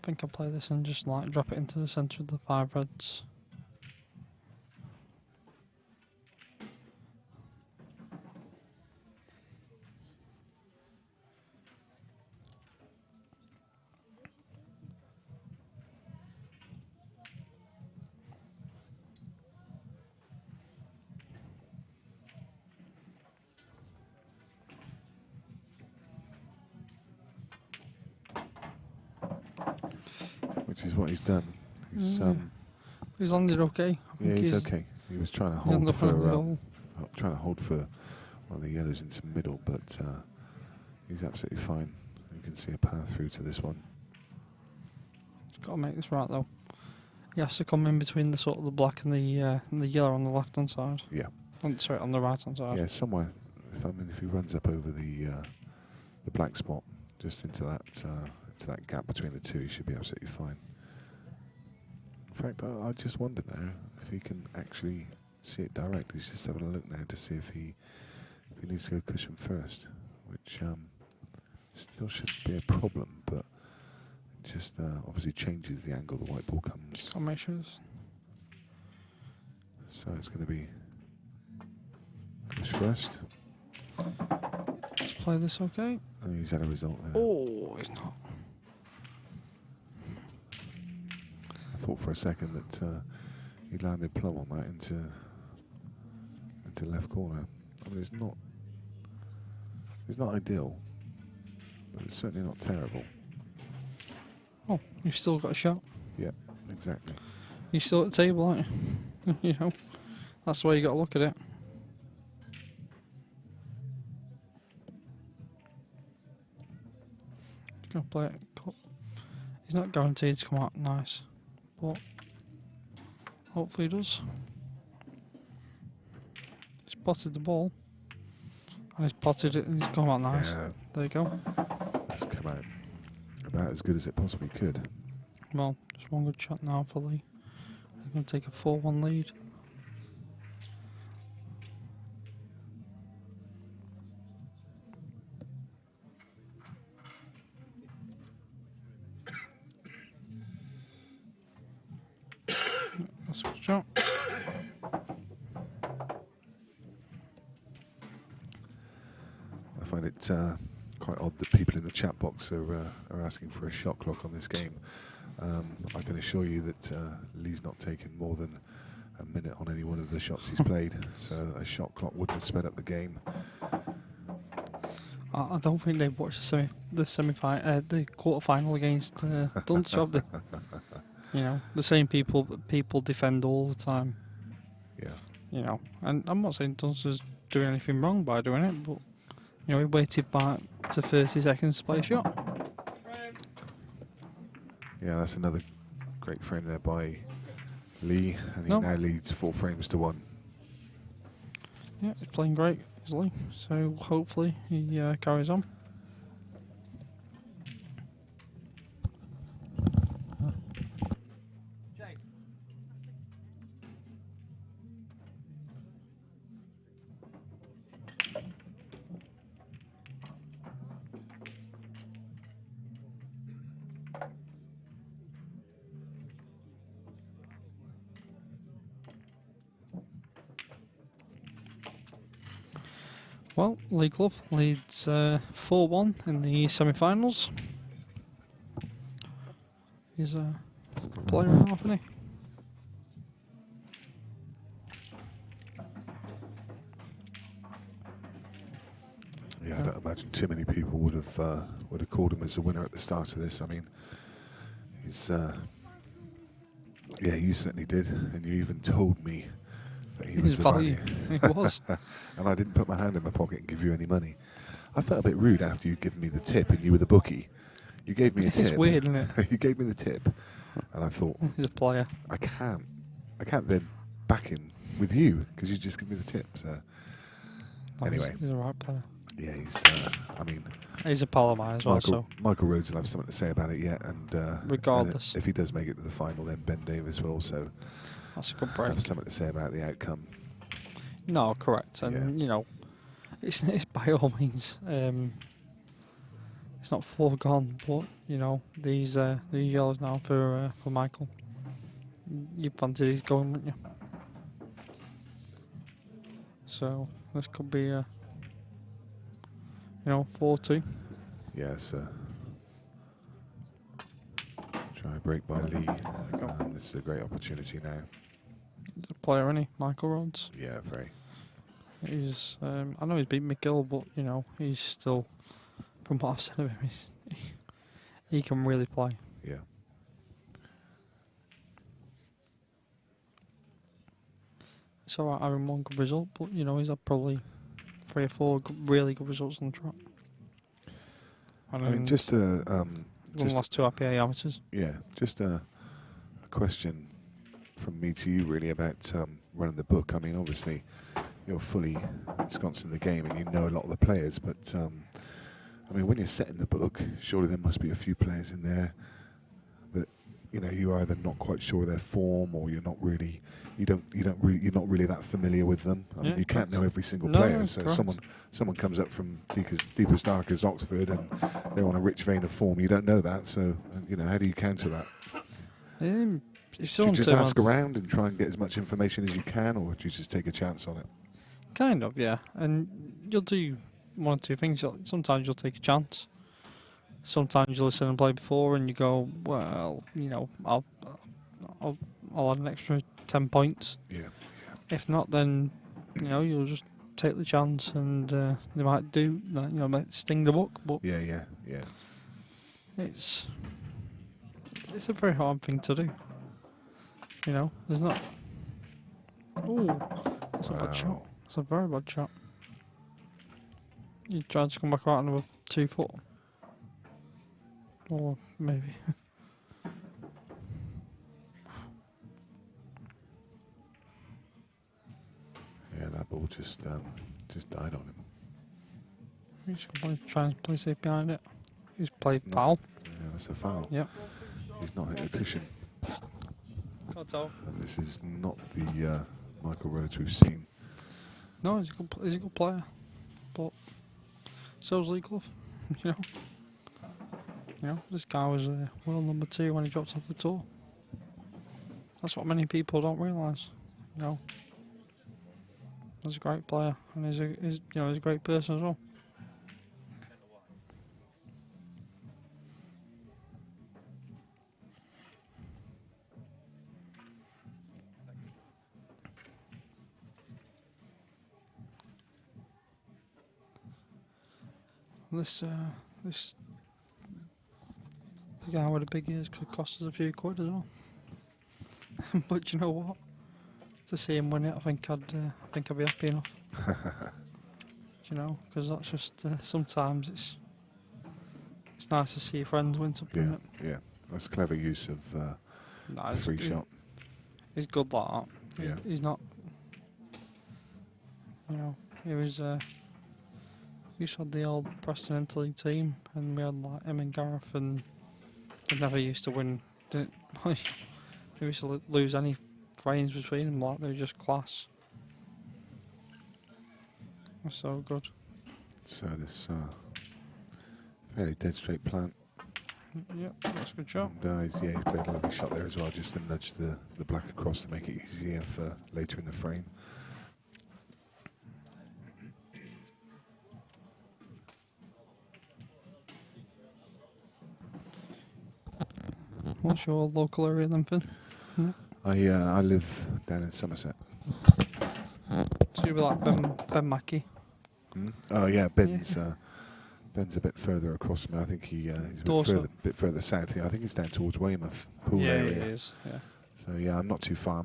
S4: think I'll play this and just like drop it into the centre of the 5 reds.
S3: Which is what he's done.
S4: He's landed okay.
S3: Yeah, he's okay. He was trying to hold for one of the yellows into the middle, but he's absolutely fine. You can see a path through to this one.
S4: He's got to make this right though. He has to come in between the sort of the black and the yellow on the left hand side.
S3: Yeah.
S4: Sorry, on the right hand side.
S3: Yeah, somewhere. If he runs up over the black spot, just into that gap between the two, he should be absolutely fine. In fact, I just wonder now if he can actually see it direct. He's just having a look now to see if he needs to go cushion first, which still shouldn't be a problem, but it just obviously changes the angle the white ball comes.
S4: I'll make sure.
S3: So it's going to be push first.
S4: Let's play this okay.
S3: And he's had a result there.
S4: Oh, he's not.
S3: I thought for a second that he landed plumb on that into left corner. I mean, it's not ideal, but it's certainly not terrible.
S4: Oh, you've still got a shot.
S3: Yeah, exactly.
S4: You're still at the table, aren't you? You know, that's the way you got to look at it. He's going to play it cut. He's not guaranteed to come out nice, but hopefully he does. He's potted the ball, and he's potted it, and he's come out nice.
S3: Yeah,
S4: There you go.
S3: it's come out about as good as it possibly could.
S4: Well, just one good shot now for Lee. He's going to take a 4-1 lead. That's a good shot.
S3: I find it quite odd that people in the chat box are asking for a shot clock on this game. I can assure you that Lee's not taken more than a minute on any one of the shots he's played, so a shot clock wouldn't have sped up the game.
S4: I don't think they've watched the quarter-final against Dunster, have they? You know, the same people defend all the time.
S3: Yeah.
S4: You know, and I'm not saying Dunster's doing anything wrong by doing it, but you know, he waited back to 30 seconds to play a shot.
S3: Yeah, that's another great frame there by Lee, and he
S4: No.
S3: now leads 4 frames to 1.
S4: Yeah, he's playing great, is Lee. So hopefully he carries on.
S1: Jake.
S4: Well, Lee Clough leads 4-1 in the semi-finals. He's a player and a half, isn't he?
S3: Yeah, I don't imagine too many people would have called him as a winner at the start of this. I mean, he's yeah, you certainly did, and you even told me that he was
S4: His
S3: the
S4: value.
S3: value.
S4: He was.
S3: And I didn't put my hand in my pocket and give you any money. I felt a bit rude after you'd given me the tip and you were the bookie. You gave me a tip.
S4: It's weird, isn't it?
S3: You gave me the tip, and I thought,
S4: He's a player.
S3: I can't then back him with you because you just give me the tip. So
S4: No,
S3: anyway,
S4: he's a right player.
S3: yeah, he's. I mean,
S4: He's a pal of mine as well,
S3: Michael Rhodes will have something to say about it yet, and
S4: Regardless.
S3: and if he does make it to the final, then Ben Davis will also
S4: that's a good break.
S3: have something to say about the outcome.
S4: No, correct. And,
S3: Yeah.
S4: you know, it's by all means, it's not foregone, but, you know, these yellows now for Michael. You fancied he's going, wouldn't you? So, this could be, 4-2.
S3: Yes. Try a break by Lee. This is a great opportunity now.
S4: He's a player, isn't he? Michael Rhodes.
S3: Yeah, very.
S4: He's, I know he's beat McGill, but, you know, he's still, from what I've said of him, he can really play.
S3: Yeah.
S4: It's alright having one good result, but, you know, he's had probably 3 or 4 really good results on the track. And
S3: I mean, just
S4: won the last 2 IPA amateurs.
S3: yeah, just a question from me to you, really, about running the book. I mean, obviously, you're fully ensconced in the game and you know a lot of the players, but I mean, when you're setting the book, surely there must be a few players in there that you're either not quite sure of their form, or you're not really you're not really that familiar with them. I mean, you can't know every single player. So someone comes up from deepest darkest Oxford and they're on a rich vein of form. You don't know that. So how do you counter that?
S4: If
S3: Do you
S4: someone
S3: just
S4: turns
S3: ask around and try and get as much information as you can, or do you just take a chance on it?
S4: Kind of, yeah. And you'll do one or two things. Sometimes you'll take a chance. Sometimes you listen and play before, and you go, well, I'll add an extra 10 points.
S3: Yeah.
S4: If not, then you'll just take the chance, and they might do that. Might sting the book, but
S3: Yeah.
S4: it's a very hard thing to do. There's not. Oh, that's a bad shot. That's a very bad shot. You tried to come back out another 2 foot, or maybe.
S3: Yeah, that ball just died on him.
S4: He's going to try and play safe behind it. He's played
S3: It's not-
S4: foul.
S3: Yeah, that's a foul.
S4: Yep.
S3: He's not hit a cushion.
S4: Can't tell.
S3: And this is not the Michael Rhodes we've seen.
S4: No, he's a good player, but so's Lee Clough. This guy was world number 2 when he dropped off the tour. That's what many people don't realise. He's a great player, and he's a great person as well. This the guy with the big ears could cost us a few quid as well. But you know what? To see him win it, I think I'd be happy enough. Because that's just sometimes it's nice to see your friends win something.
S3: Yeah. That's clever use of
S4: Nah,
S3: a free shot.
S4: he's good like that.
S3: Yeah.
S4: He's not. You know, he was. We just had the old Preston Interleague team, and we had like him and Gareth, and they never used to win. Didn't they used to lose any frames between them? Like they were just class. They're so good.
S3: So this fairly dead straight plant.
S4: Yeah, that's a good shot.
S3: And he's played a lovely shot there as well, just to nudge the black across to make it easier for later in the frame.
S4: What's your local area then, Finn?
S3: I live down in Somerset.
S4: So you were like Ben Mackey.
S3: Oh yeah, Ben's Ben's a bit further across from me. I think he's a bit further south here. I think he's down towards Weymouth pool area.
S4: Yeah, he is. Yeah.
S3: So yeah, I'm not too far.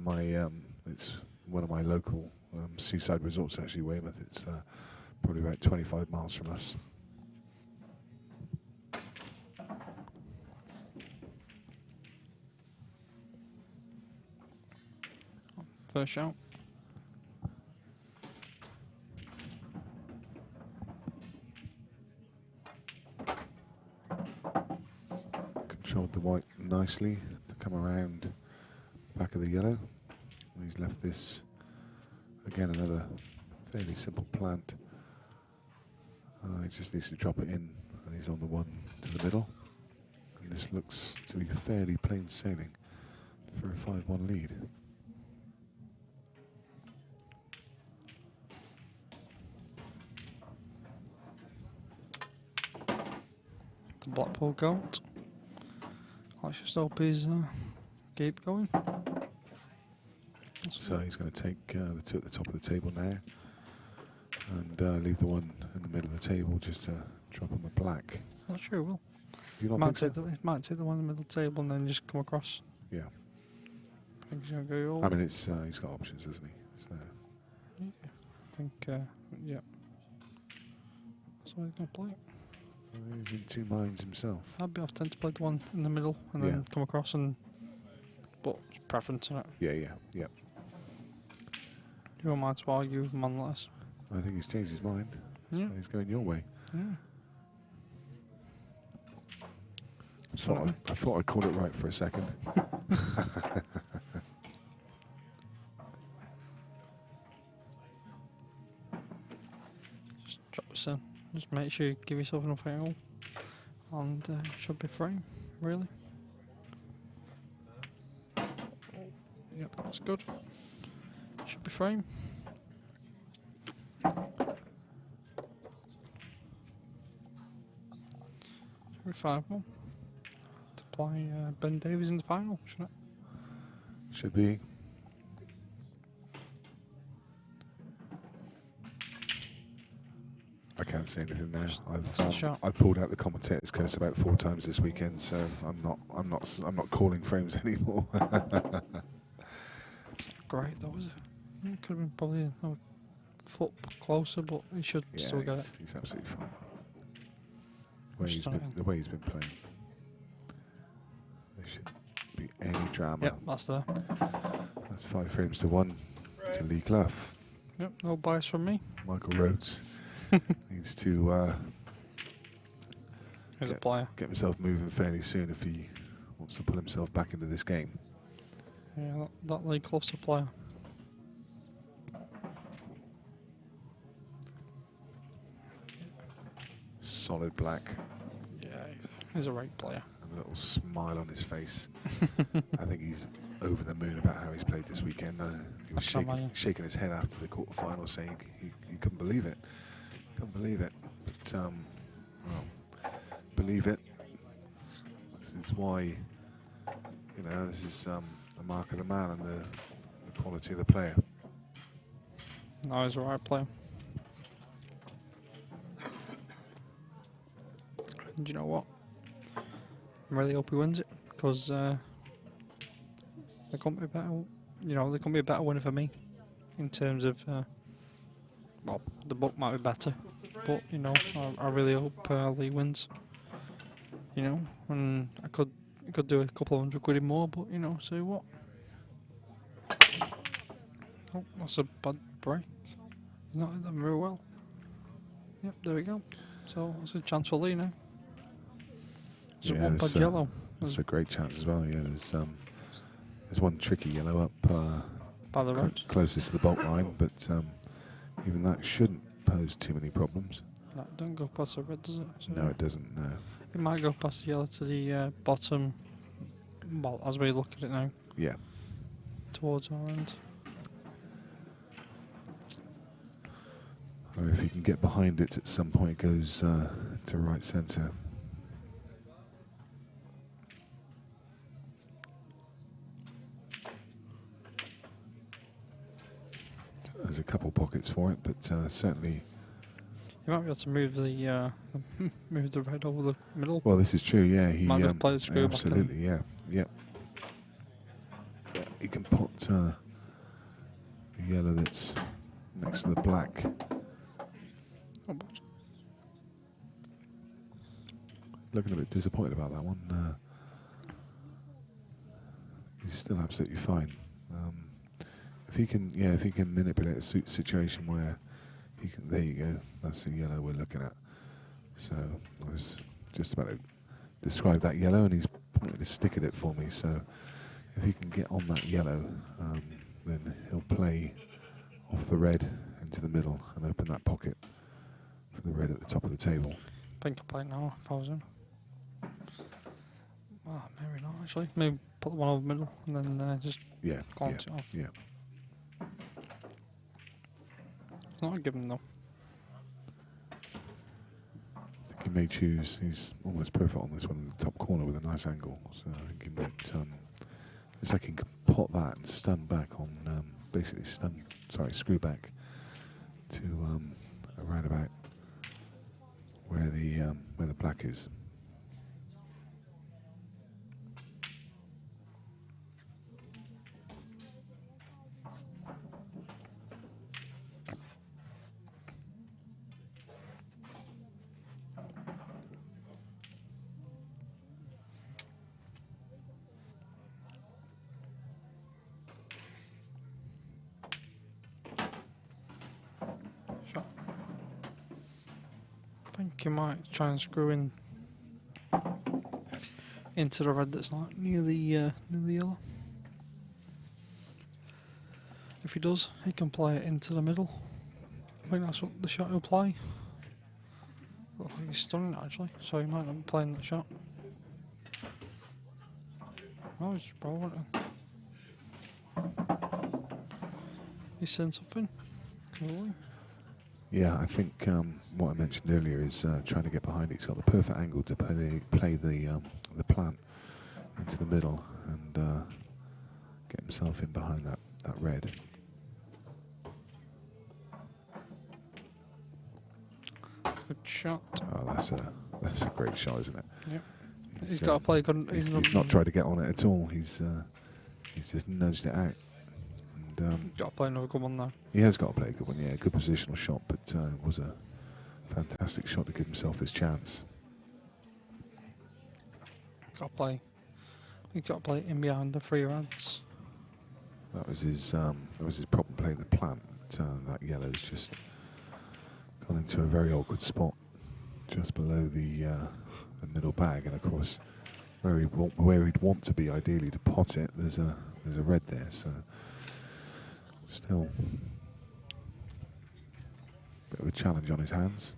S3: It's one of my local seaside resorts actually. Weymouth. It's probably about 25 miles from us.
S4: First shot.
S3: Controlled the white nicely to come around back of the yellow. And he's left this again, another fairly simple plant. He just needs to drop it in, and he's on the one to the middle. And this looks to be fairly plain sailing for a 5-1 lead.
S4: The Blackpool goat. Let's just hope he's keep going.
S3: So he's going to take the two at the top of the table now, and leave the one in the middle of the table just to drop on the black.
S4: Not sure he will.
S3: You don't
S4: Might
S3: think
S4: take,
S3: so?
S4: might take the one in the middle of the table and then just come across.
S3: Yeah.
S4: I think he's going to go all.
S3: I mean, he's got options, hasn't he? So
S4: I think, yeah. That's what he's going to play.
S3: he's in two minds himself.
S4: I'd be off to play the one in the middle and then come across and. But it's preference, isn't it?
S3: Yeah.
S4: You don't mind to argue with a man like this.
S3: I think he's changed his mind.
S4: Yeah.
S3: He's going your way.
S4: Yeah.
S3: I thought I called it right for a second.
S4: Just drop this in. Just make sure you give yourself enough angle. And it should be frame, really. Yep, that's good. Should be frame. 5-1. To play Ben Davies in the final, shouldn't it?
S3: Should be. I can't say anything now. I've pulled out the commentator's curse about 4 times this weekend, so I'm not calling frames anymore.
S4: Great though, is it? It could have been probably a foot closer, but he should still get it.
S3: He's absolutely fine. The way he's been playing. There shouldn't be any drama.
S4: Yep, that's there.
S3: That's 5 frames to 1 to Lee Clough.
S4: Yep, no bias from me.
S3: Michael Rhodes needs to
S4: He's a player.
S3: get himself moving fairly soon if he wants to pull himself back into this game.
S4: Yeah, that Lee Clough's a player.
S3: Solid black.
S4: Yeah, he's a right player.
S3: And a little smile on his face. I think he's over the moon about how he's played this weekend. He was shaking his head after the quarter-final, saying he couldn't believe it. Couldn't believe it. But, well, believe it. This is why, this is a mark of the man and the quality of the player.
S4: No, he's a right player. And you know what? I really hope he wins it, because there couldn't be better. There couldn't be a better winner for me, in terms of well, the book might be better, but I really hope Lee wins. And I could do a couple of £100 in more, but so what? Oh, that's a bad break. He's not hit them very well. Yep, there we go. So that's a chance for Lee now. There's one bad yellow.
S3: That's a great chance as well. Yeah, there's one tricky yellow up
S4: By the red.
S3: closest to the bulk line, but even that shouldn't pose too many problems.
S4: That don't go past the red, does it? So
S3: No, it doesn't. No.
S4: it might go past the yellow to the bottom. Well, as we look at it now,
S3: Yeah.
S4: towards our end.
S3: Or if you can get behind it at some point, it goes to right centre. There's a couple pockets for it, but certainly.
S4: You might be able to move the move the red over the middle.
S3: Well, this is true. Yeah, he
S4: Might have played the screw back
S3: absolutely. Yeah, yeah. Yeah, you can put the yellow that's next to the black.
S4: Oh, but
S3: Looking a bit disappointed about that one. He's still absolutely fine. If he can manipulate a situation where he can. There you go. That's the yellow we're looking at. So I was just about to describe that yellow, and he's pointed his stick at it for me. So if he can get on that yellow, then he'll play off the red into the middle and open that pocket for the red at the top of the table.
S4: I think I'd play it now if I was in. Oh, maybe not actually. Maybe put the one over the middle and then just
S3: Yeah,
S4: glance it off.
S3: yeah.
S4: It's not a given though.
S3: I think he may choose. He's almost perfect on this one in the top corner with a nice angle. So I think he might. Looks like he can pot that and stun back on. Basically screw back to around about where the black is.
S4: Shot. I think you might try and screw in into the red that's like near the yellow. If he does, he can play it into the middle. I think that's what the shot he'll play. Looks like he's stunning it actually, so he might not be playing that shot. Oh, he's probably he's saying something. Really?
S3: Yeah, I think what I mentioned earlier is trying to get behind it. He's got the perfect angle to play the plant into the middle and get himself in behind that red.
S4: Good shot.
S3: Oh, that's a great shot, isn't it?
S4: Yep. He's got to play good.
S3: He's not tried to get on it at all. He's just nudged it out. And
S4: got to play another good one now.
S3: he has got to play a good one. Yeah, good positional shot, but it was a fantastic shot to give himself this chance.
S4: Got to play. He's got to play in behind the free reds.
S3: That was his problem playing the plant. That yellow's just gone into a very awkward spot, just below the middle bag, and of course, where he'd want to be ideally to pot it, there's a red there. So still a bit of a challenge on his hands.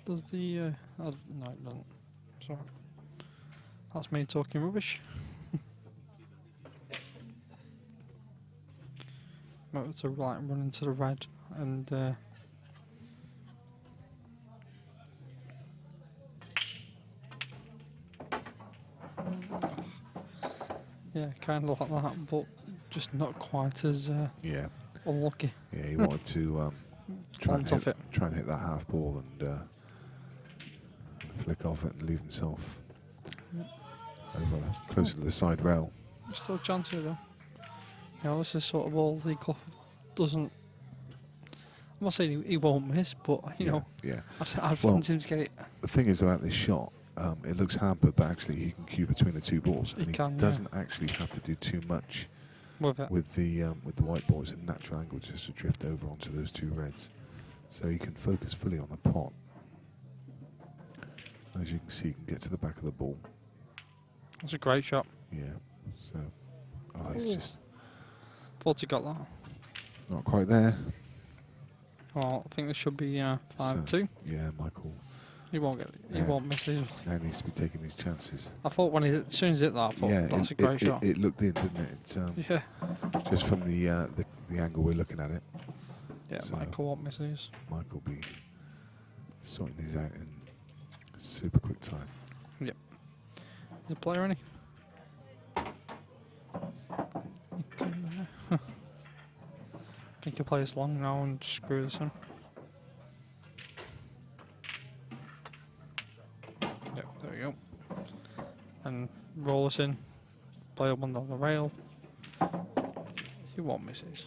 S4: Does the no, it doesn't. Sorry, that's me talking rubbish. Might to right run into the red and yeah, kind of like that, but just not quite as
S3: Yeah,
S4: unlucky.
S3: yeah. He wanted to try and
S4: Bounce off
S3: hit that half ball and flick off it and leave himself over closer to the side rail.
S4: Still a chance here though. You know, this is sort of all the Clough doesn't. I'm not saying he won't miss, but you know,
S3: Yeah.
S4: I'd fancy him to get it.
S3: The thing is about this shot, it looks hampered, but actually he can cue between the two balls,
S4: He
S3: and he
S4: can, yeah.
S3: doesn't actually have to do too much with the white ball. It's a natural angle just to drift over onto those 2 reds, so you can focus fully on the pot. As you can see, you can get to the back of the ball.
S4: That's a great shot.
S3: Yeah. So, it's just
S4: Thought he got that.
S3: not quite there.
S4: Well, I think this should be 5-2.
S3: So, yeah, Michael.
S4: He won't get. He won't miss his.
S3: Now needs to be taking these chances.
S4: I thought as soon as he hit that, I thought that's a great shot.
S3: It looked in, didn't it?
S4: Yeah.
S3: Just from the angle we're looking at it.
S4: Yeah,
S3: So
S4: Michael won't miss these.
S3: Michael will be sorting these out in super quick time.
S4: Yep. He's a player, isn't he? I think he'll play this long now and screw this in. Yep, there we go. And roll this in. Play up on the rail. He won't miss these.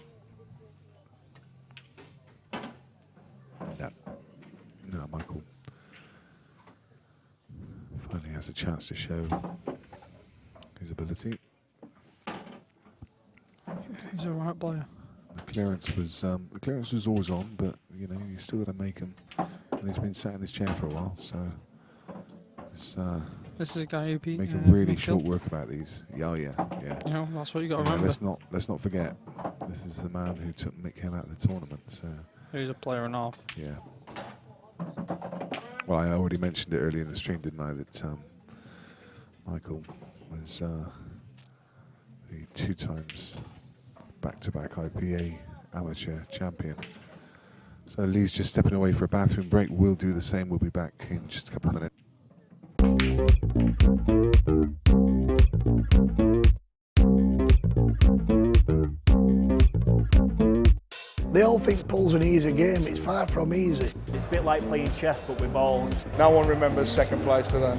S3: No, Michael finally has a chance to show his ability.
S4: He's a right player.
S3: The clearance was always on, but you know you still got to make him. And he's been sat in his chair for a while, so it's
S4: This is a guy who beat.
S3: make a really
S4: Mick
S3: short
S4: Hill.
S3: work about these. Yeah, yeah.
S4: You know, that's what you got to
S3: Yeah,
S4: remember.
S3: let's not forget, this is the man who took Mick Hill out of the tournament. So
S4: He's a player and a half.
S3: yeah. Well, I already mentioned it earlier in the stream, didn't I? That Michael was the 2 times back-to-back IPA amateur champion. So Lee's just stepping away for a bathroom break. We'll do the same. We'll be back in just a couple of minutes.
S5: They all think pool's an easy game. It's far from easy.
S6: It's a bit like playing chess but with balls.
S7: No one remembers second place today.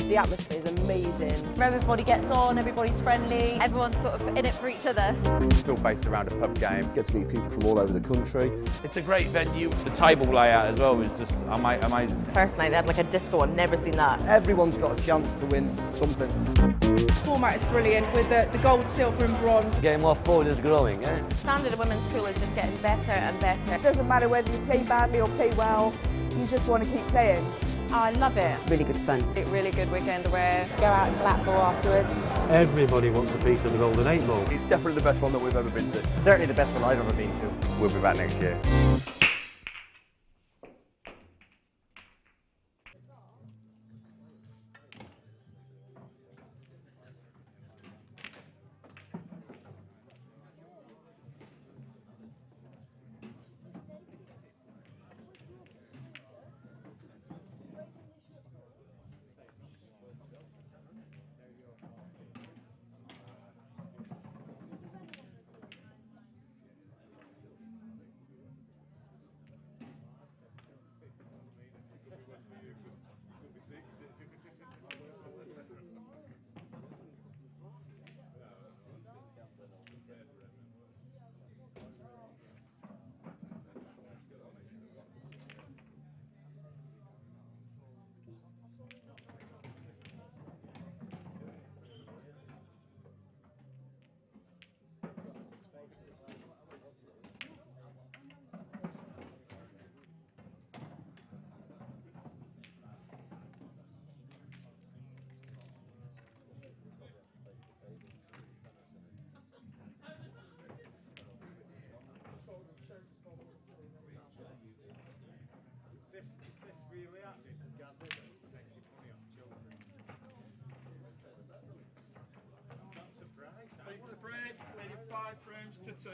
S8: The atmosphere is amazing.
S9: Everybody gets on, everybody's friendly.
S10: Everyone's sort of in it for each other.
S11: It's all based around a pub game.
S12: Get to meet people from all over the country.
S13: It's a great venue. The table layout as well is just amazing.
S8: First night they had like a disco, I've never seen that.
S6: Everyone's got a chance to win something.
S9: The format is brilliant with the gold, silver and bronze.
S6: The game off board is growing, eh?
S8: The standard of women's pool is just getting better and better.
S9: It doesn't matter whether you play badly or play well, you just want to keep playing.
S8: I love it.
S10: Really good fun.
S8: Really good weekend away. To go out and Blackpool afterwards.
S12: Everybody wants a piece of the Golden 8 Ball.
S6: It's definitely the best one that we've ever been to. Certainly the best one I've ever been to.
S11: We'll be back next year.
S7: It's a break, leading 5 frames to 2.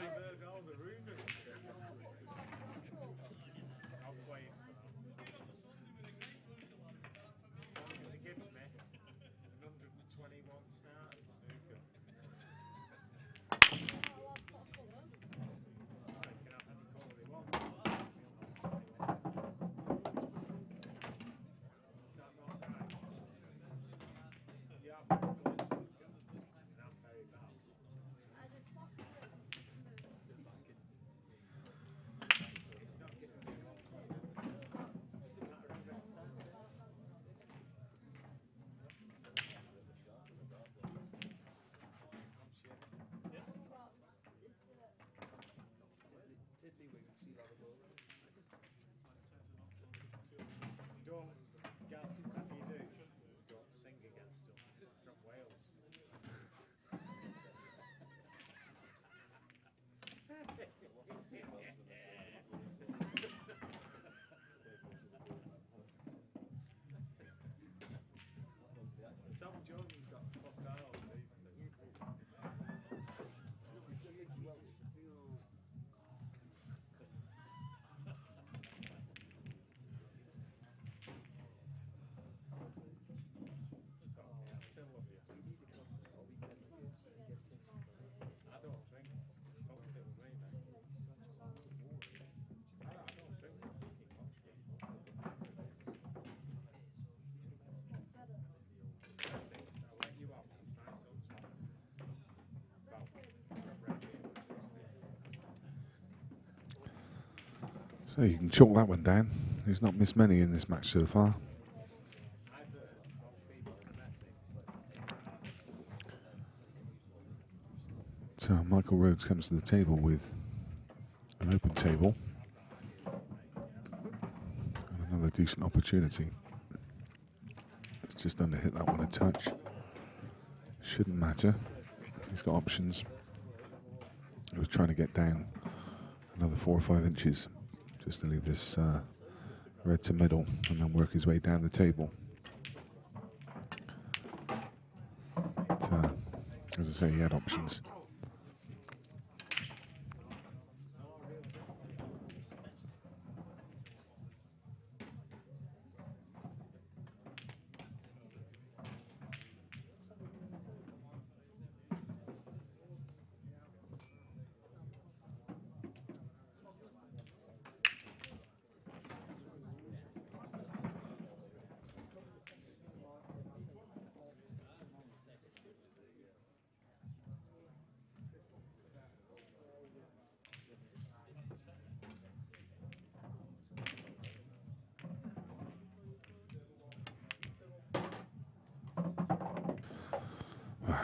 S3: So you can chalk that one down. He's not missed many in this match so far. So Michael Rhodes comes to the table with an open table. And another decent opportunity. He's just under hit that one a touch. Shouldn't matter. He's got options. He was trying to get down another 4 or 5 inches just to leave this red to middle and then work his way down the table. But, as I say, he had options.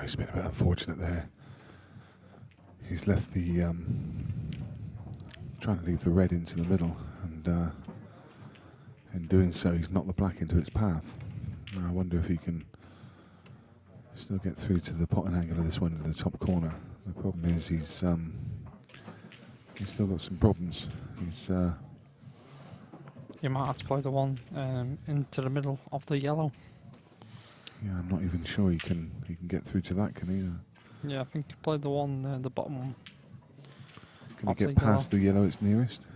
S3: He's been a bit unfortunate there. He's left the trying to leave the red into the middle, and in doing so, he's knocked the black into its path. Now I wonder if he can still get through to the potting angle of this one into the top corner. The problem is he's still got some problems. He's
S4: you might have to play the one into the middle of the yellow.
S3: Yeah, I'm not even sure he can get through to that, can he?
S4: Yeah, I think he played the one, the bottom one.
S3: Can he get past the yellow it's nearest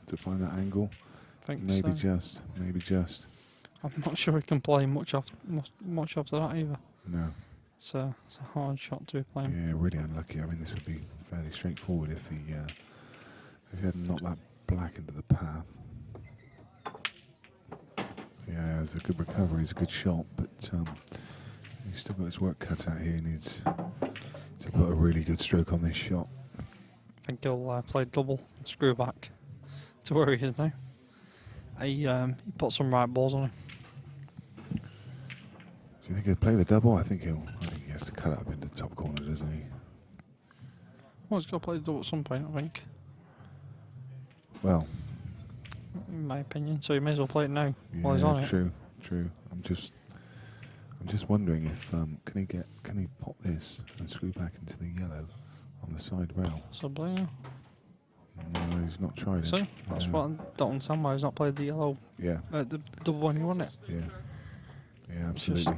S3: to find that angle?
S4: I think
S3: maybe
S4: so.
S3: Maybe just.
S4: I'm not sure he can play much after that either.
S3: No.
S4: It's a hard shot to be playing.
S3: Yeah, really unlucky. I mean, this would be fairly straightforward if he hadn't knocked that black into the path. Yeah, it's a good recovery, it's a good shot, but he's still got his work cut out here. He needs to put a really good stroke on this shot.
S4: I think he'll play double, screw back to where he is now. He put some right balls on him.
S3: Do you think he'll play the double? I think he has to cut it up into the top corner, doesn't he?
S4: Well, he's got to play the double at some point, I think.
S3: Well,
S4: in my opinion, so you may as well play it now while he's
S3: yeah,
S4: on it.
S3: True. I'm just wondering if can he pop this and screw back into the yellow on the side rail?
S4: Possibly. Yeah.
S3: No, he's not tried
S4: So
S3: it.
S4: that's what I don't understand why he's not played the yellow.
S3: Yeah.
S4: The double when he won it.
S3: Yeah. Yeah, absolutely.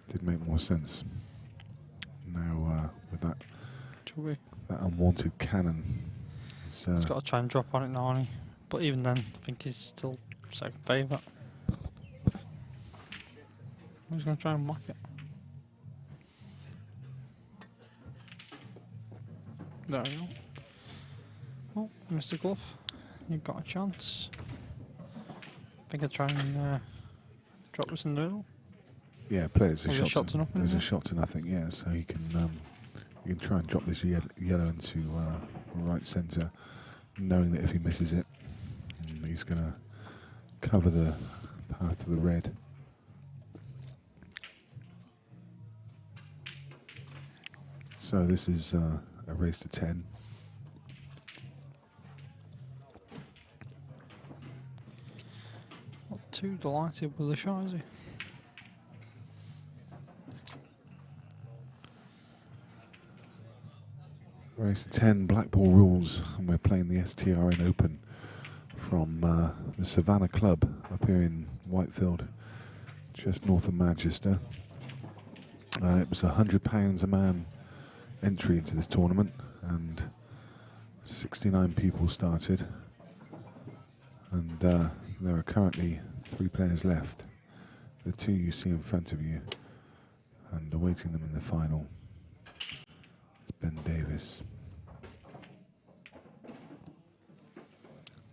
S3: Did make more sense. Now with that unwanted cannon.
S4: He's got to try and drop on it now, hasn't he? But even then, I think he's still second favourite. He's going to try and whack it. There we go. Oh, Mr. Glove, you've got a chance. I think I'll try and drop this in the middle.
S3: Yeah, play it as a
S4: shot to nothing.
S3: There's a shot to nothing, yeah. So he can try and drop this yellow into right centre, knowing that if he misses it, he's going to cover the path to the red. So this is a race to 10.
S4: Not too delighted with the shot, is he?
S3: Race to 10, black ball rules, and we're playing the STRN Open from the Savannah Club up here in Whitefield, just north of Manchester. It was £100 a man entry into this tournament, and 69 people started, and there are currently 3 players left. The 2 you see in front of you, and awaiting them in the final is Ben Davis.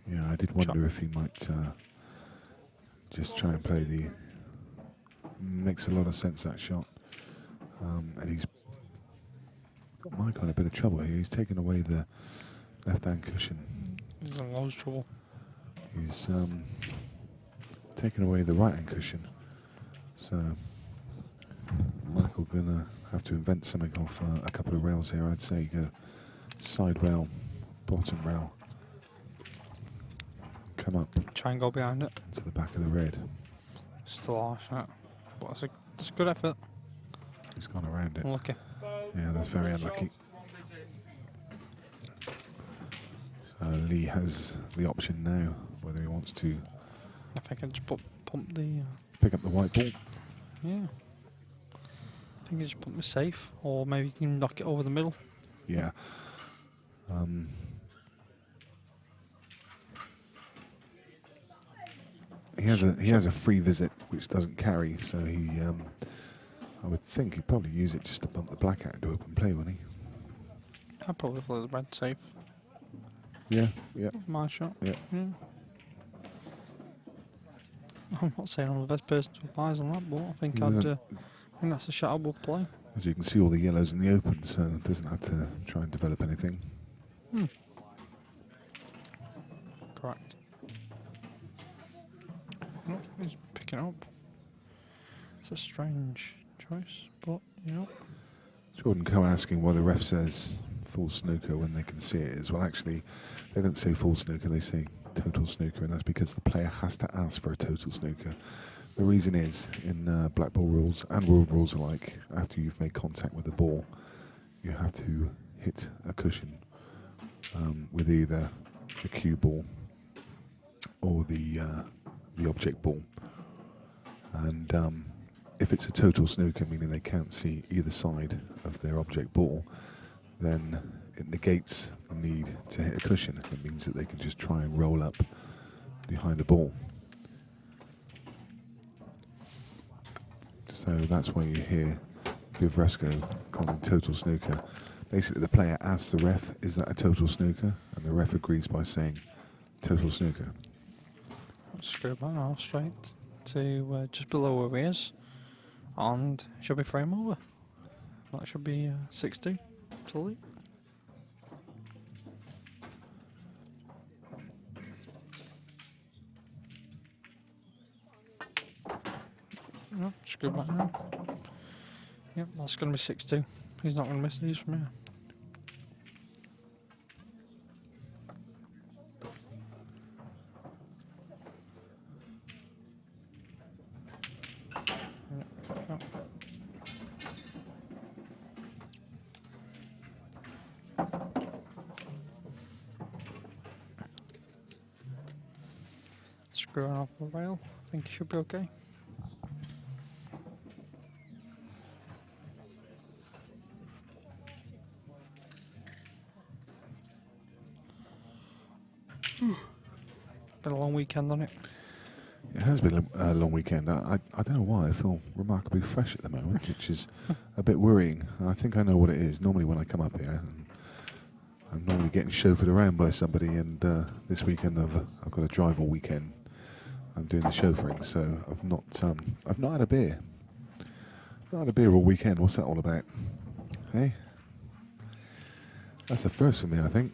S3: Yeah, I did wonder if he might just try and play the... Makes a lot of sense, that shot. And he's got Mike on a bit of trouble here. He's taken away the left-hand cushion.
S4: He's in loads of trouble.
S3: He's taken away the right hand cushion. So Michael gonna have to invent something off a couple of rails here. I'd say go side rail, bottom rail, come up.
S4: Try and go behind it.
S3: To the back of the red.
S4: Still harsh, that. But it's a good effort.
S3: He's gone around it.
S4: Unlucky.
S3: Yeah, that's very unlucky. So Lee has the option now whether he wants to.
S4: If I can just pump the.
S3: Pick up the white ball.
S4: Yeah. I think you just pump the safe, or maybe you can knock it over the middle.
S3: Yeah. He has a free visit which doesn't carry, so he I would think he'd probably use it just to bump the black out into open play, wouldn't he?
S4: I'd probably play the red safe.
S3: Yeah, yeah.
S4: My shot.
S3: Yeah.
S4: I'm not saying I'm the best person to advise on that, but I think I think that's a shot I would play.
S3: As you can see, all the yellows in the open, so it doesn't have to try and develop anything.
S4: Correct. Oh, he's picking up. It's a strange choice, but you know.
S3: Jordan Coe asking why the ref says full snooker when they can see it is, well, actually, they don't say full snooker, they say total snooker, and that's because the player has to ask for a total snooker. The reason is, in black ball rules and world rules alike, after you've made contact with the ball, you have to hit a cushion with either the cue ball or the object ball. And if it's a total snooker, meaning they can't see either side of their object ball, then it negates the need to hit a cushion. It means that they can just try and roll up behind a ball. So that's why you hear Viv Resco calling total snooker. Basically, the player asks the ref, is that a total snooker? And the ref agrees by saying total snooker.
S4: Screw back now, straight to just below where he is. And should be frame over. That should be 6-2 to Lee. No, screw back now. Yep, that's going to be 6-2. He's not going to miss these from here. Screwing off the rail. I think it should be okay. Been a long weekend on it.
S3: It has been a long weekend. I don't know why I feel remarkably fresh at the moment, which is a bit worrying. I think I know what it is. Normally when I come up here, I'm normally getting chauffeured around by somebody, and this weekend I've got to drive all weekend. I'm doing the chauffeuring, so I've not had a beer. Not had a beer all weekend. What's that all about? Hey, that's the first for me, I think.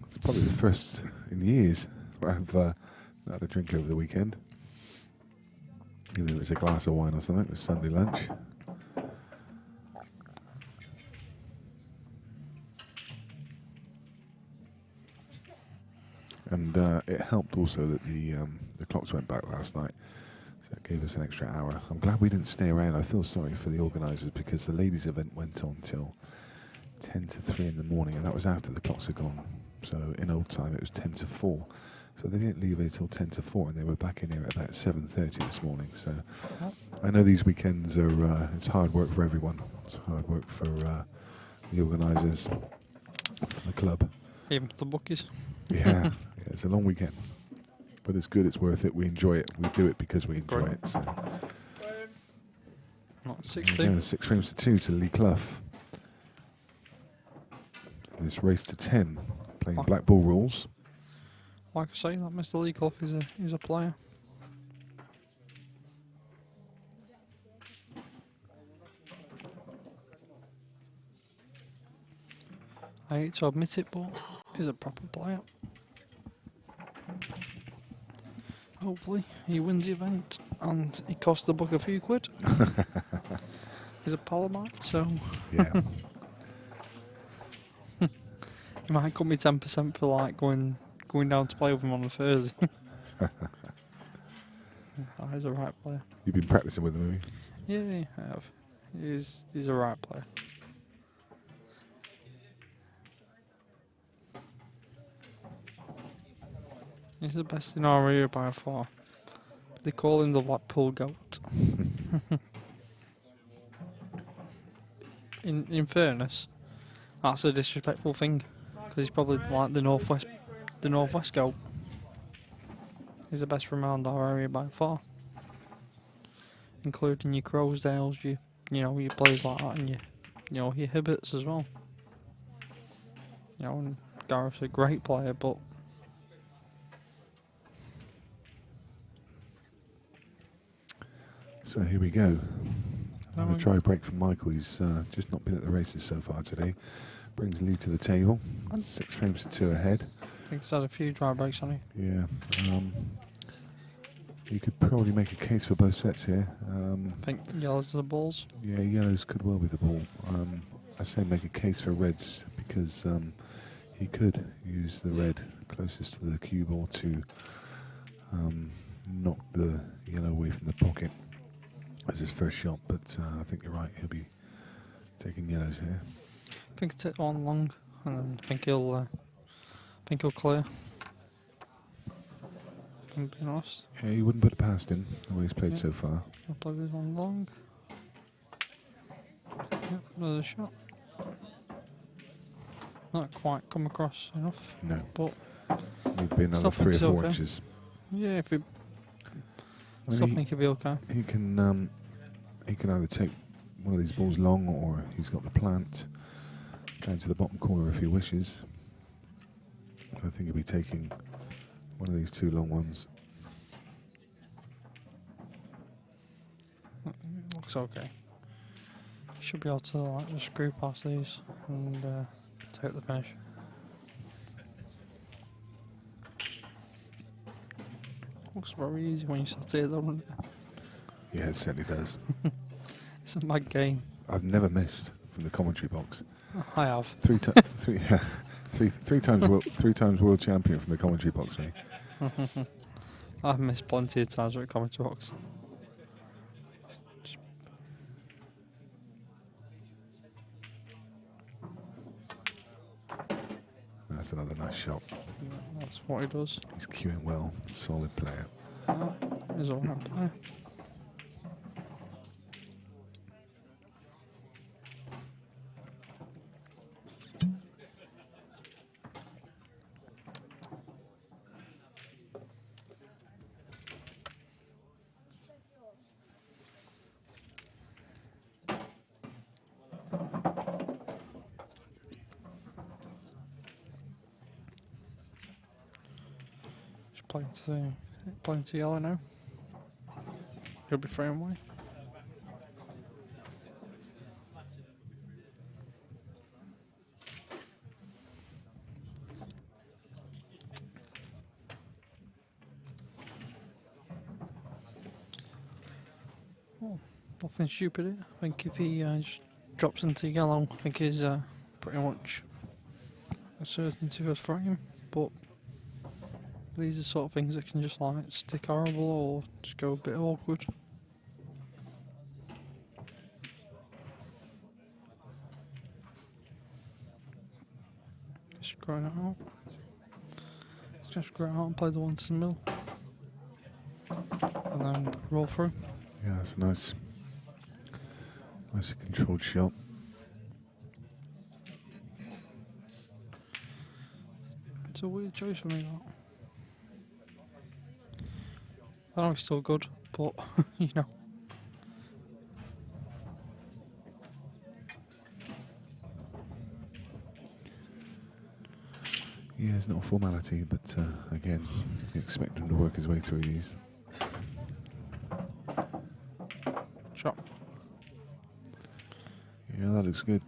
S3: It's probably the first in years where I've not had a drink over the weekend. Even if it was a glass of wine or something. It was Sunday lunch. And it helped also that the clocks went back last night, so it gave us an extra hour. I'm glad we didn't stay around. I feel sorry for the organisers because the ladies' event went on till 10 to 3 in the morning, and that was after the clocks had gone. So in old time it was 10 to 4. So they didn't leave here till 10 to 4, and they were back in here at about 7:30 this morning. So I know these weekends are it's hard work for everyone. It's hard work for the organisers, for the club.
S4: Even for the bookies.
S3: Yeah, it's a long weekend, but it's good. It's worth it. We enjoy it. We do it because we enjoy it. So.
S4: Not 6-2.
S3: 6 frames to 2 to Lee Clough. And this race to 10, playing black ball rules.
S4: Like I say, that Mr. Lee Clough is a player. I hate to admit it, but he's a proper player. Hopefully he wins the event and it costs the book a few quid. He's a pal of mine, so
S3: Yeah.
S4: he might cut me 10% for like going down to play with him on the Thursday. He's a right player.
S3: You've been practicing with him, have you?
S4: Yeah, I have. He's a right player. He's the best in our area by far. They call him the Blackpool Goat. In fairness, that's a disrespectful thing, because he's probably like the northwest goat. He's the best from around our area by far, including your Crowsdales, your players like that, and your Hibberts as well. And Gareth's a great player, but
S3: So here we go. Another try break from Michael. He's just not been at the races so far today. Brings lead to the table. 6 frames to 2 ahead.
S4: I think he's had a few dry breaks on him.
S3: Yeah. You could probably make a case for both sets here.
S4: I think yellows are the balls.
S3: Yeah, yellows could well be the ball. I say make a case for reds because he could use the red closest to the cue ball to knock the yellow away from the pocket as his first shot, but I think you're right, he'll be taking yellows here.
S4: I think he'll take one long, and then I think he'll clear. I'm being honest.
S3: Yeah, he wouldn't put it past him the way he's played so far.
S4: I'll play this one long. Yep, another shot. Not quite come across enough.
S3: No.
S4: But
S3: need to be another 3 or 4
S4: okay.
S3: inches.
S4: Yeah, if it. I still think he'll be okay.
S3: He can either take one of these balls long, or he's got the plant down to the bottom corner if he wishes. I think he'll be taking one of these 2 long ones.
S4: Looks okay. Should be able to just screw past these and take the finish. Looks very easy when you sat here though, doesn't it?
S3: Yeah, it certainly does.
S4: It's a mad game.
S3: I've never missed from the commentary box.
S4: I have.
S3: 3 times world champion from the commentary box, mate.
S4: I've missed plenty of times at commentary box.
S3: That's another nice shot.
S4: That's what he does.
S3: He's cueing well. Solid player.
S4: He's a right player. Playing to yellow now. He'll be free away. Oh, nothing stupid here. I think if he just drops into yellow, I think he's pretty much a certainty for frame, but these are sort of things that can just stick horrible or just go a bit awkward. Just grow it out. Just grow it out and play the one to the middle. And then roll through.
S3: Yeah, that's a nice controlled shot.
S4: It's a weird choice for me, that. I know he's still good, but, you know.
S3: Yeah, it's not a formality, but again, you expect him to work his way through these.
S4: Shot.
S3: Yeah, that looks good.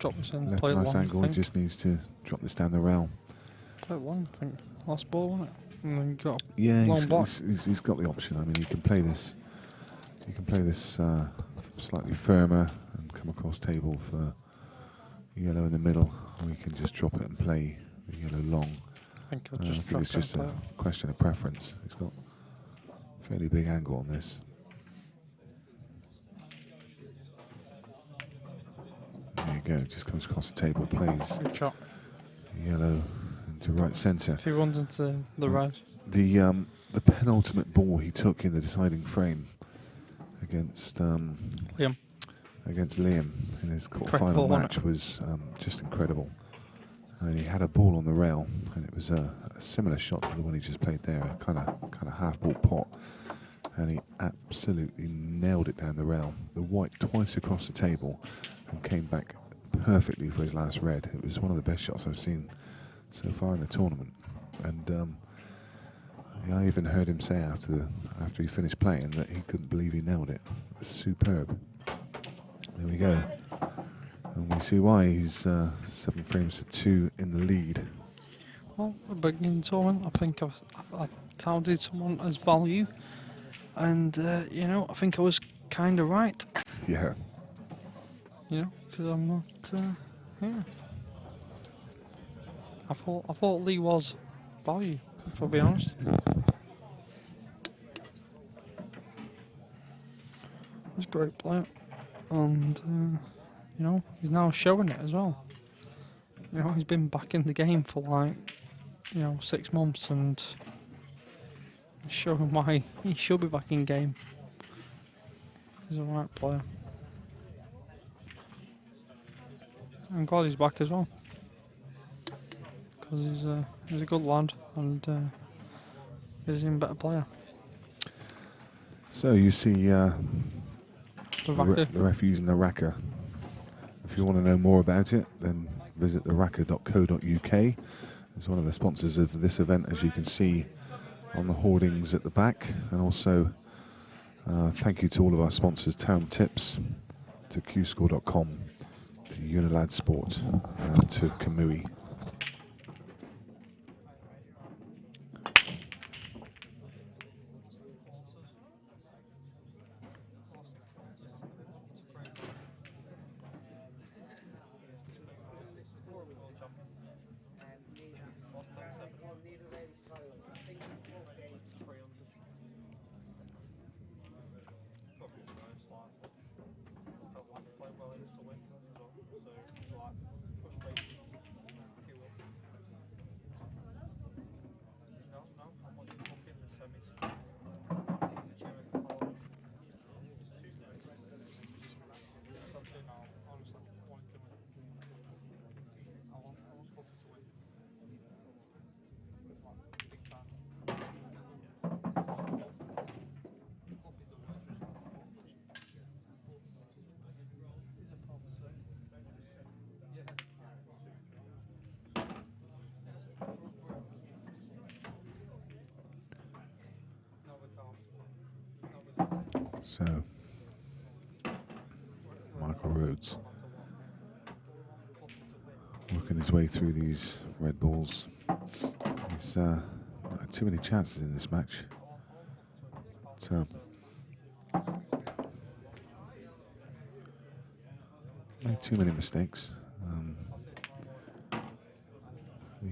S4: Drop this in,
S3: Left
S4: play it
S3: nice
S4: long,
S3: angle, he just needs to drop this down the rail.
S4: Play it long, I think. Last ball, wasn't it? And then you got
S3: Yeah,
S4: long black.
S3: he's got the option. I mean, you can play this. You can play this slightly firmer and come across table for yellow in the middle, or you can just drop it and play the yellow long.
S4: I think I'll just drop
S3: it's
S4: it
S3: just
S4: and
S3: a
S4: play it.
S3: question of preference. He's got a fairly big angle on this. There you go. Just comes across the table, plays
S4: Good shot.
S3: yellow into right centre.
S4: If he runs into the red.
S3: The penultimate ball he took in the deciding frame against
S4: Liam
S3: in his
S4: Correct
S3: final
S4: ball,
S3: match was just incredible. And he had a ball on the rail, and it was a similar shot to the one he just played there, a kind of half-ball pot, and he absolutely nailed it down the rail. The white twice across the table, and came back perfectly for his last red. It was one of the best shots I've seen so far in the tournament, and I even heard him say after he finished playing that he couldn't believe he nailed it. It was superb. There we go. And we see why he's 7 frames to 2 in the lead.
S4: Well, a beginning tournament, I think I've touted someone as value, and I think I was kind of right.
S3: Yeah.
S4: Because I'm not. Yeah. I thought Lee was value, if I'll be honest. He's a great player, and he's now showing it as well. He's been back in the game for 6 months, and he's showing why he should be back in game. He's a right player. I'm glad he's back as well, because he's a good lad, and he's an even better player.
S3: So you see
S4: The
S3: ref using the racker. If you want to know more about it, then visit theracker.co.uk. It's one of the sponsors of this event, as you can see on the hoardings at the back. And also, thank you to all of our sponsors, Town Tips, to qscore.com, to Unilad Sport, and to Kamui. So, Michael Rhodes working his way through these red balls. He's not had too many chances in this match. Made too many mistakes.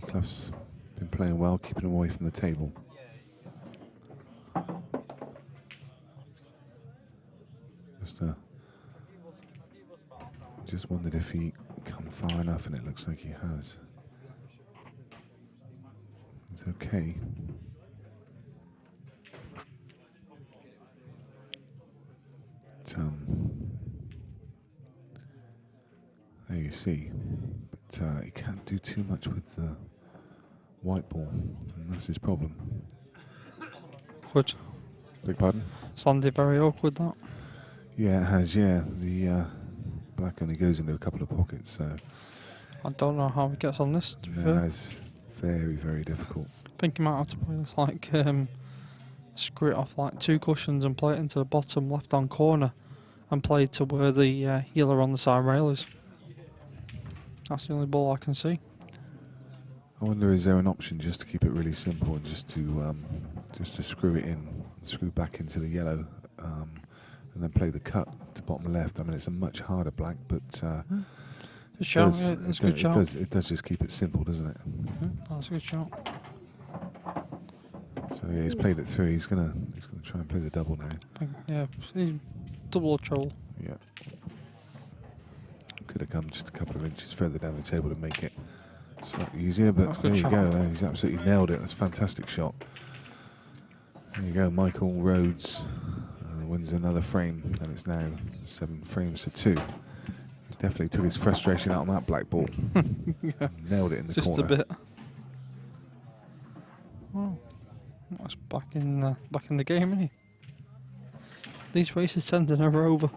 S3: Clough's been playing well, keeping him away from the table. Just wondered if he come far enough, and it looks like he has. It's okay. There you see, but he can't do too much with the white ball, and that's his problem.
S4: Awkward.
S3: Beg pardon?
S4: Sunday very awkward, that.
S3: Yeah, it has, yeah. The black only goes into a couple of pockets, so...
S4: I don't know how he gets on this, to be fair.
S3: It's very, very difficult.
S4: I think he might have to play this screw it off 2 cushions and play it into the bottom left-hand corner and play to where the yellow on the side rail is. That's the only ball I can see.
S3: I wonder, is there an option just to keep it really simple and just to screw it in, screw back into the yellow, and then play the cut to bottom left. I mean, it's a much harder black, but it does just keep it simple, doesn't it?
S4: That's a good shot.
S3: So yeah, he's played it through. He's gonna try and play the double now.
S4: Yeah, double or treble.
S3: Yeah. Could have come just a couple of inches further down the table to make it slightly easier, but there you go. He's absolutely nailed it. That's a fantastic shot. There you go. Michael Rhodes wins another frame, and it's now 7 frames to 2. He definitely took his frustration out on that black ball.
S4: Yeah.
S3: Nailed it in the
S4: just
S3: corner.
S4: Just a bit. Well, that's back in the game, isn't he? These races tend to never over.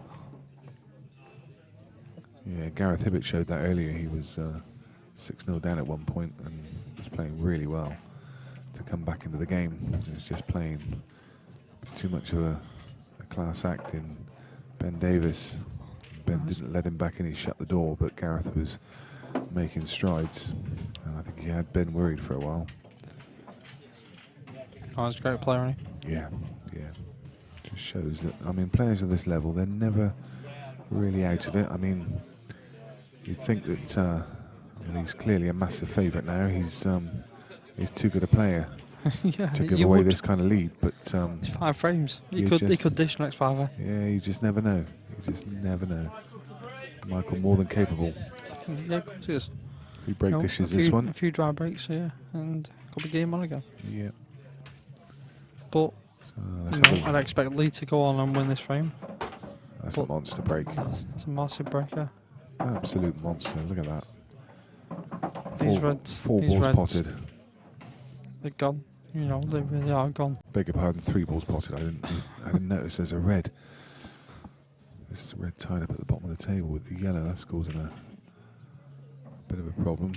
S3: Yeah, Gareth Hibbett showed that earlier. He was 6-0 down at one point and was playing really well to come back into the game. He was just playing too much of a class act in Ben Davis. Ben didn't let him back in, he shut the door, but Gareth was making strides. And I think he had Ben worried for a while.
S4: Oh, he's a great player, isn't
S3: he? Yeah. Just shows that, I mean, players of this level, they're never really out of it. I mean, you'd think that he's clearly a massive favourite now. He's too good a player to give away this kind of lead. But
S4: it's 5 frames. He could dish next 5.
S3: Yeah, you just never know. You just never know. Michael more than capable.
S4: Yeah, of course he is.
S3: If he break dishes this one.
S4: A few dry breaks, yeah, and could be game on again.
S3: Yeah.
S4: But I'd expect Lee to go on and win this frame.
S3: That's a monster break.
S4: That's a massive breaker.
S3: Absolute monster. Look at that.
S4: These reds.
S3: Four balls potted.
S4: They're gone. You know, they really are gone.
S3: Beg your pardon, 3 balls potted. I didn't notice there's a red. This red tied up at the bottom of the table with the yellow. That's causing a bit of a problem.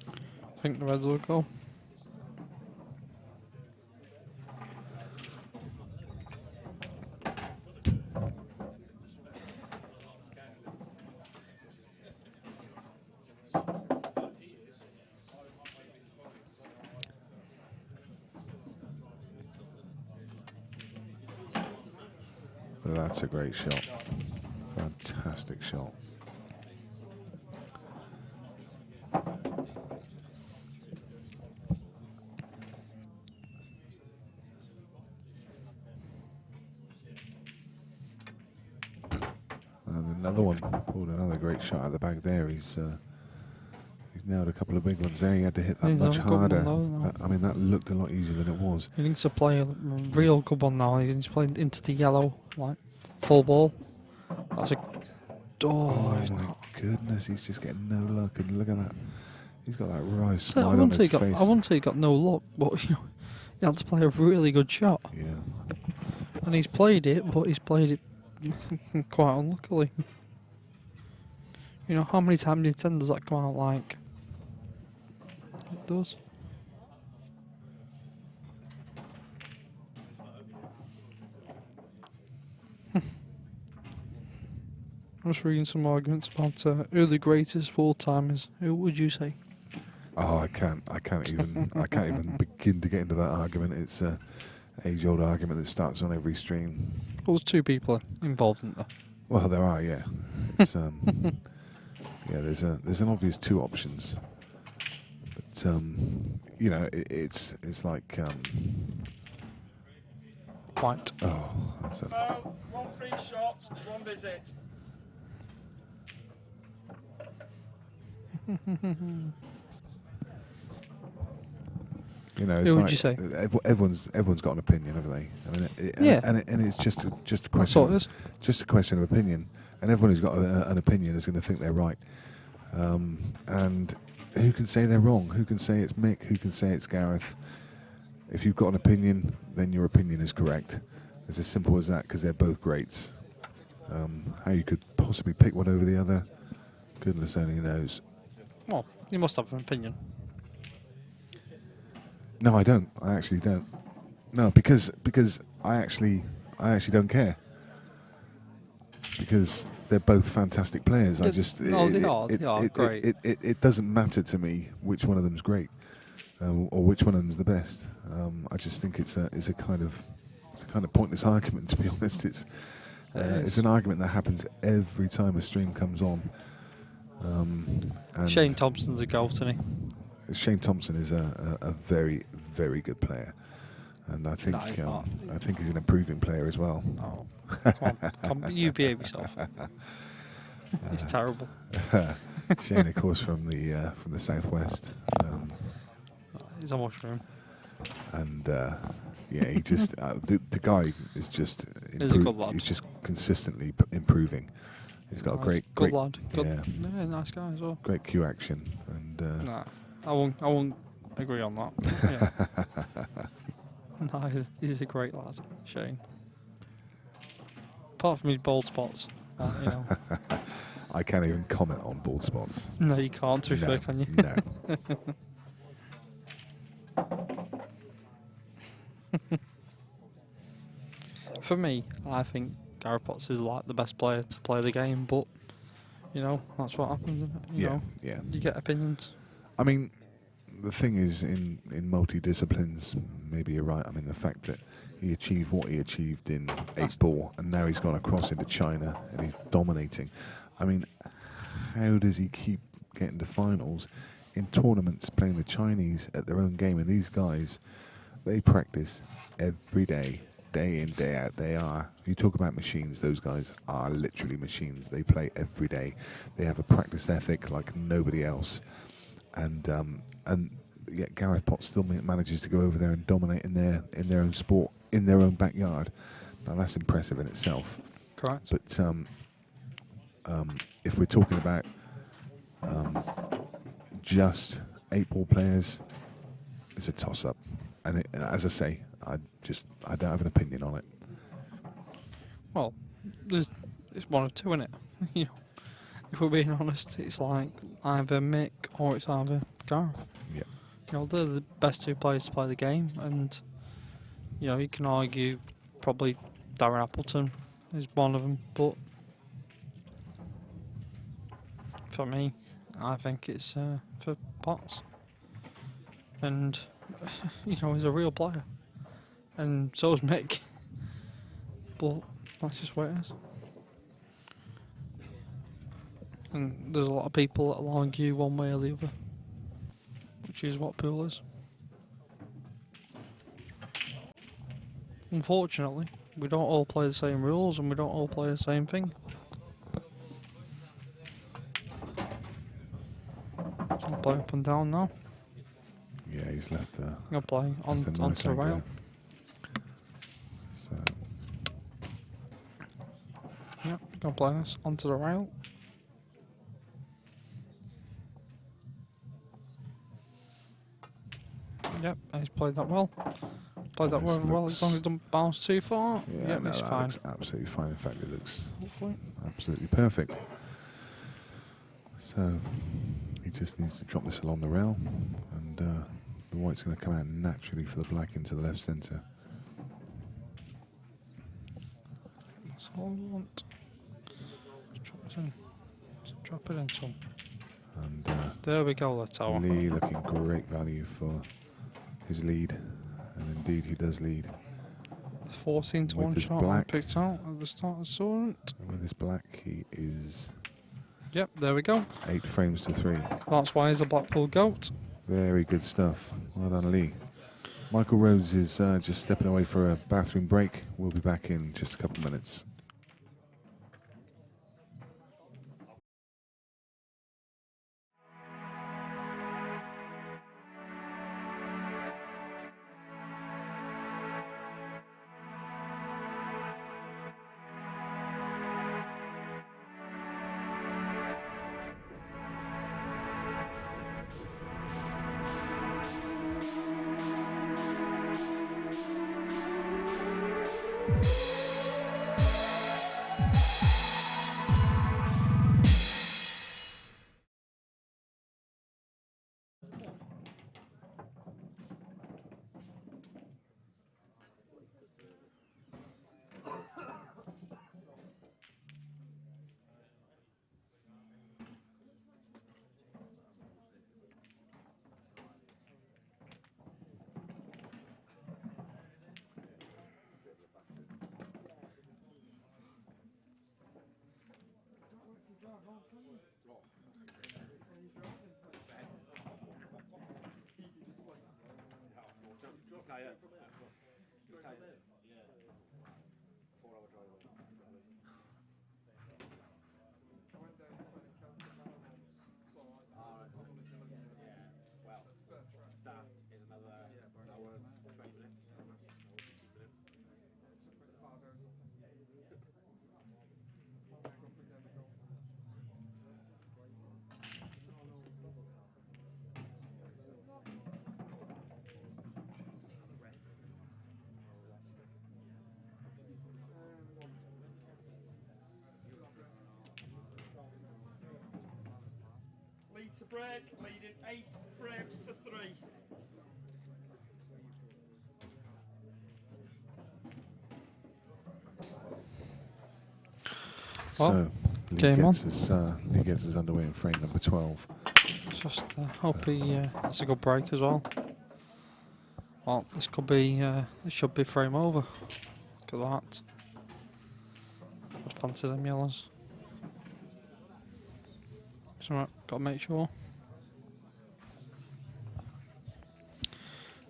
S4: I think the reds will go.
S3: That's a great shot. Fantastic shot. And another one. Pulled another great shot out of the bag there. He's nailed a couple of big ones there. He had to hit that much harder. I mean, that looked a lot easier than it was.
S4: He needs to play a real good one now. He needs to play into the yellow, like full ball. That's a.
S3: Oh my goodness! He's just getting no luck, and look at that. He's got that wry smile on his face.
S4: I wouldn't say he got no luck, but you know, he had to play a really good shot.
S3: Yeah.
S4: And he's played it, but he's played it quite unluckily. You know, how many times in 10 does that come out like? It does. I was reading some arguments about who the greatest full-timers. Who would you say?
S3: Oh, I can't even begin to get into that argument. It's an age-old argument that starts on every stream.
S4: Well, there's 2 people involved in that.
S3: Well, there are, yeah. It's, yeah, there's an obvious 2 options, but you know, it's like
S4: White.
S3: Oh, that's a.
S7: No, 1 free shot, 1 visit.
S3: You know, it's
S4: who
S3: like
S4: would you say?
S3: Everyone's got an opinion, haven't they? I mean,
S4: yeah,
S3: and it's just a question. Just a question of opinion, and everyone who's got an opinion is going to think they're right. And who can say they're wrong? Who can say it's Mick? Who can say it's Gareth? If you've got an opinion, then your opinion is correct. It's as simple as that, because they're both greats. How you could possibly pick one over the other, goodness only knows.
S4: Well, you must have an opinion.
S3: No, I don't. I actually don't. No, because I actually don't care. Because they're both fantastic players. I
S4: Yeah,
S3: just
S4: no, they are great.
S3: It doesn't matter to me which one of them's great or which one of them's the best. I just think it's a kind of pointless argument, to be honest. It's an argument that happens every time a stream comes on. And
S4: Shane Thompson's a goat, isn't he?
S3: Shane Thompson is a very, very good player, and I think I think he's an improving player as well.
S4: Oh, come on, you behave yourself. He's terrible.
S3: Shane, of course, from the southwest.
S4: He's a mushroom.
S3: And yeah, he just the guy is just
S4: He's a good lad.
S3: He's just consistently improving. He's got a great
S4: lad. Good, yeah, nice guy as well.
S3: Great cue action, and
S4: nah, I won't agree on that. Yeah. No, he's a great lad, Shane. Apart from his bald spots, you know.
S3: I can't even comment on bald spots.
S4: No, you can't. To be fair, can you?
S3: No.
S4: For me, I think Gareth Potts is like the best player to play the game, but you know that's what happens, isn't it? You know, you get opinions.
S3: I mean, the thing is, in multi-disciplines, maybe you're right. I mean, the fact that he achieved what he achieved in 8-ball, and now he's gone across into China and he's dominating. I mean, how does he keep getting to finals in tournaments playing the Chinese at their own game? And these guys, they practice every day. Day in, day out. You talk about machines, those guys are literally machines. They play every day. They have a practice ethic like nobody else. And yet Gareth Potts still manages to go over there and dominate in their own sport, in their own backyard. Now that's impressive in itself.
S4: Correct.
S3: But if we're talking about just 8-ball players, it's a toss-up. And as I say, I don't have an opinion on it.
S4: Well, it's one of two, isn't it? You know, if we're being honest, it's like either Mick or it's either Gareth.
S3: Yeah.
S4: You know, they're the best two players to play the game, and you know, you can argue probably Darren Appleton is one of them, but for me, I think it's for Potts. And you know, he's a real player. And so is Mick. But that's just what it is. And there's a lot of people that'll argue one way or the other, which is what pool is. Unfortunately, we don't all play the same rules and we don't all play the same thing. So I'll play up and down now.
S3: Yeah, he's left the.
S4: I'll play onto the rail.
S3: So.
S4: Yep, gonna play this onto the rail. Yep, he's played that well. Played that well. As long as it doesn't bounce too far.
S3: Yeah,
S4: yep,
S3: no,
S4: it's
S3: that
S4: fine.
S3: looks absolutely fine. In fact, it looks
S4: Hopefully.
S3: absolutely perfect. So he just needs to drop this along the rail, and the white's going to come out naturally for the black into the left centre.
S4: That's all we want. Just drop it in. Just drop it in some.
S3: And
S4: there we go, the tower.
S3: Lee looking great value for his lead, and indeed he does lead.
S4: 14 to 1 shot I picked out at the start of the tournament.
S3: And with his black, he is.
S4: Yep, there we go.
S3: 8 frames to 3.
S4: That's why he's a Blackpool GOAT.
S3: Very good stuff. Well done, Lee. Michael Rhodes is just stepping away for a bathroom break. We'll be back in just a couple of minutes.
S2: He's tired. He's tired. Yeah. 4-hour drive. Yeah. Well, that is another hour 20 minutes. Hour 15 minutes.
S7: Lead to break, leading 8 frames to 3.
S3: So, Lee gets us underway in frame number 12.
S4: Just hope he has a good break as well. Well, this could be, it should be frame over. Look at that. I'd fancy them yellows. So, got to make sure.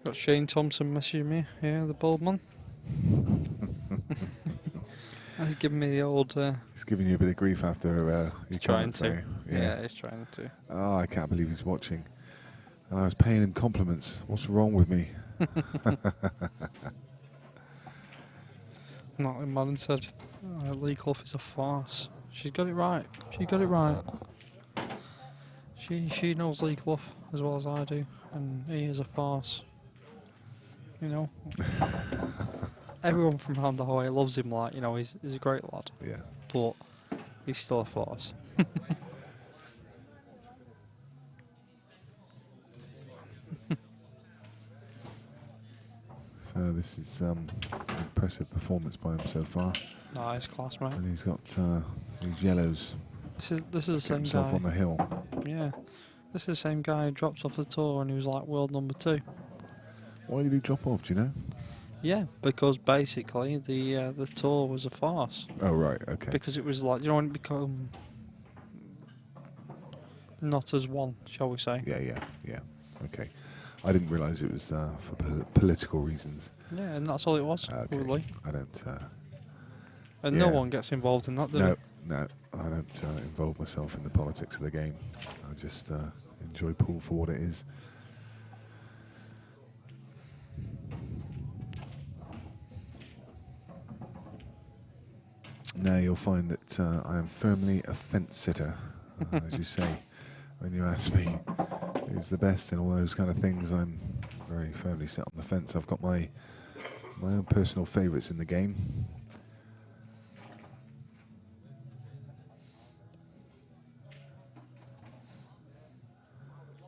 S4: Got Shane Thompson messaging me here, the bald man. He's giving me the old.
S3: He's giving you a bit of grief after your commentary.
S4: Yeah, he's trying to.
S3: Oh, I can't believe he's watching. And I was paying him compliments. What's wrong with me?
S4: Natalie Madden said, Lee Clough is a farce. She's got it right. She got it right. She knows Lee Clough as well as I do, and he is a farce. You know. Everyone from around the way loves him, like, you know, he's a great lad.
S3: Yeah.
S4: But he's still a farce.
S3: So this is an impressive performance by him so far.
S4: Nice class, mate.
S3: And he's got these yellows.
S4: This is the same
S3: himself
S4: guy.
S3: on the hill.
S4: Yeah. This is the same guy who dropped off the tour and he was like world number 2.
S3: Why did he drop off, do you know?
S4: Yeah, because basically the tour was a farce.
S3: Oh, right, okay.
S4: Because it was like, you know, when it become not as one, shall we say.
S3: Yeah, okay. I didn't realise it was for political reasons.
S4: Yeah, and that's all it was, really.
S3: I don't...
S4: and no one gets involved in that, do they?
S3: No, I don't involve myself in the politics of the game. I just enjoy pool for what it is. Now you'll find that I am firmly a fence sitter, as you say. When you ask me who's the best and all those kind of things, I'm very firmly set on the fence. I've got my own personal favourites in the game.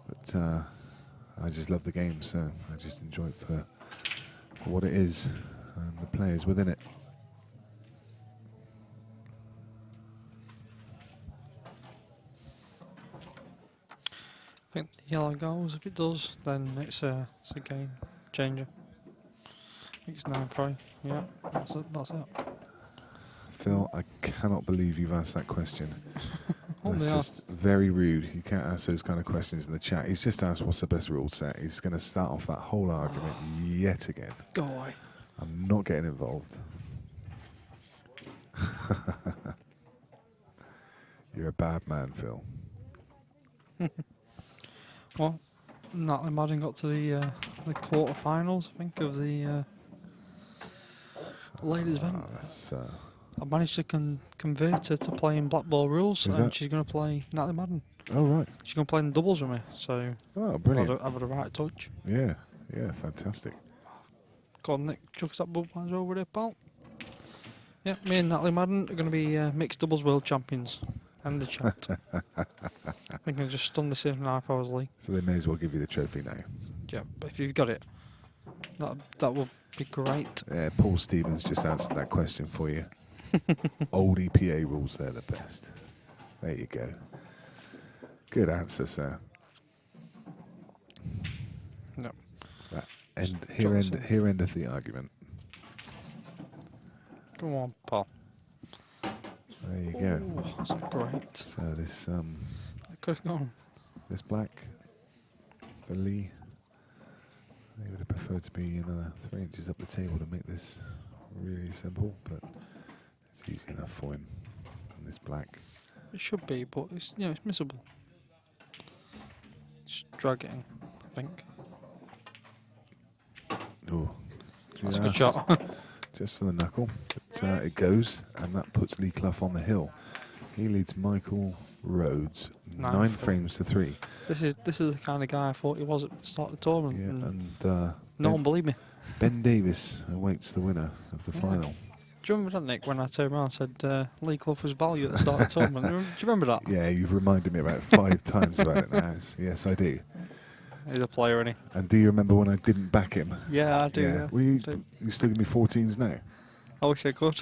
S3: But I just love the game, so I just enjoy it for what it is and the players within it.
S4: I think the yellow goes. If it does, then it's a game changer. I think it's 9-3. Yeah, that's it.
S3: Phil, I cannot believe you've asked that question. That's
S4: they
S3: just very rude. You can't ask those kind of questions in the chat. He's just asked what's the best rule set. He's going to start off that whole argument yet again.
S4: Go away.
S3: I'm not getting involved. You're a bad man, Phil.
S4: Well, Natalie Madden got to the quarterfinals, I think, of the ladies' event. I managed to convert her to playing black ball rules, and she's going to play Natalie Madden.
S3: Oh, right.
S4: She's going to play in doubles with me, so...
S3: Oh, brilliant.
S4: I've had a right touch.
S3: Yeah, fantastic.
S4: Go on, Nick, chuck us that Budweiser over there, pal. Yeah, me and Natalie Madden are going to be mixed doubles world champions. And the chat. We can just stun this in 9 hours, Lee.
S3: So they may as well give you the trophy now.
S4: Yeah, but if you've got it, that will be great.
S3: Yeah, Paul Stevens just answered that question for you. Old EPA rules, they're the best. There you go. Good answer, sir.
S4: No.
S3: Here endeth the argument.
S4: Come on, Paul.
S3: There you go.
S4: Ooh, that's great.
S3: So this
S4: I could have gone.
S3: this black for Lee, They would have preferred to be another 3 inches up the table to make this really simple, but it's easy enough for him. And this black.
S4: It should be, but it's it's missable. Just drag it in, I think.
S3: Oh,
S4: that's a good shot.
S3: Just for the knuckle, but it goes, and that puts Lee Clough on the hill. He leads Michael Rhodes 9 frames to 3.
S4: This is the kind of guy I thought he was at the start of the tournament.
S3: Yeah, and
S4: no one believed me.
S3: Ben Davis awaits the winner of the final.
S4: Do you remember that, Nick, when I turned around and said Lee Clough was value at the start of the tournament? Do you remember that?
S3: Yeah, you've reminded me about 5 times about it now. Yes, I do.
S4: He's a player, isn't he?
S3: And do you remember when I didn't back him?
S4: Yeah, I do. Yeah.
S3: Well, you still give me 14s now?
S4: I wish I could.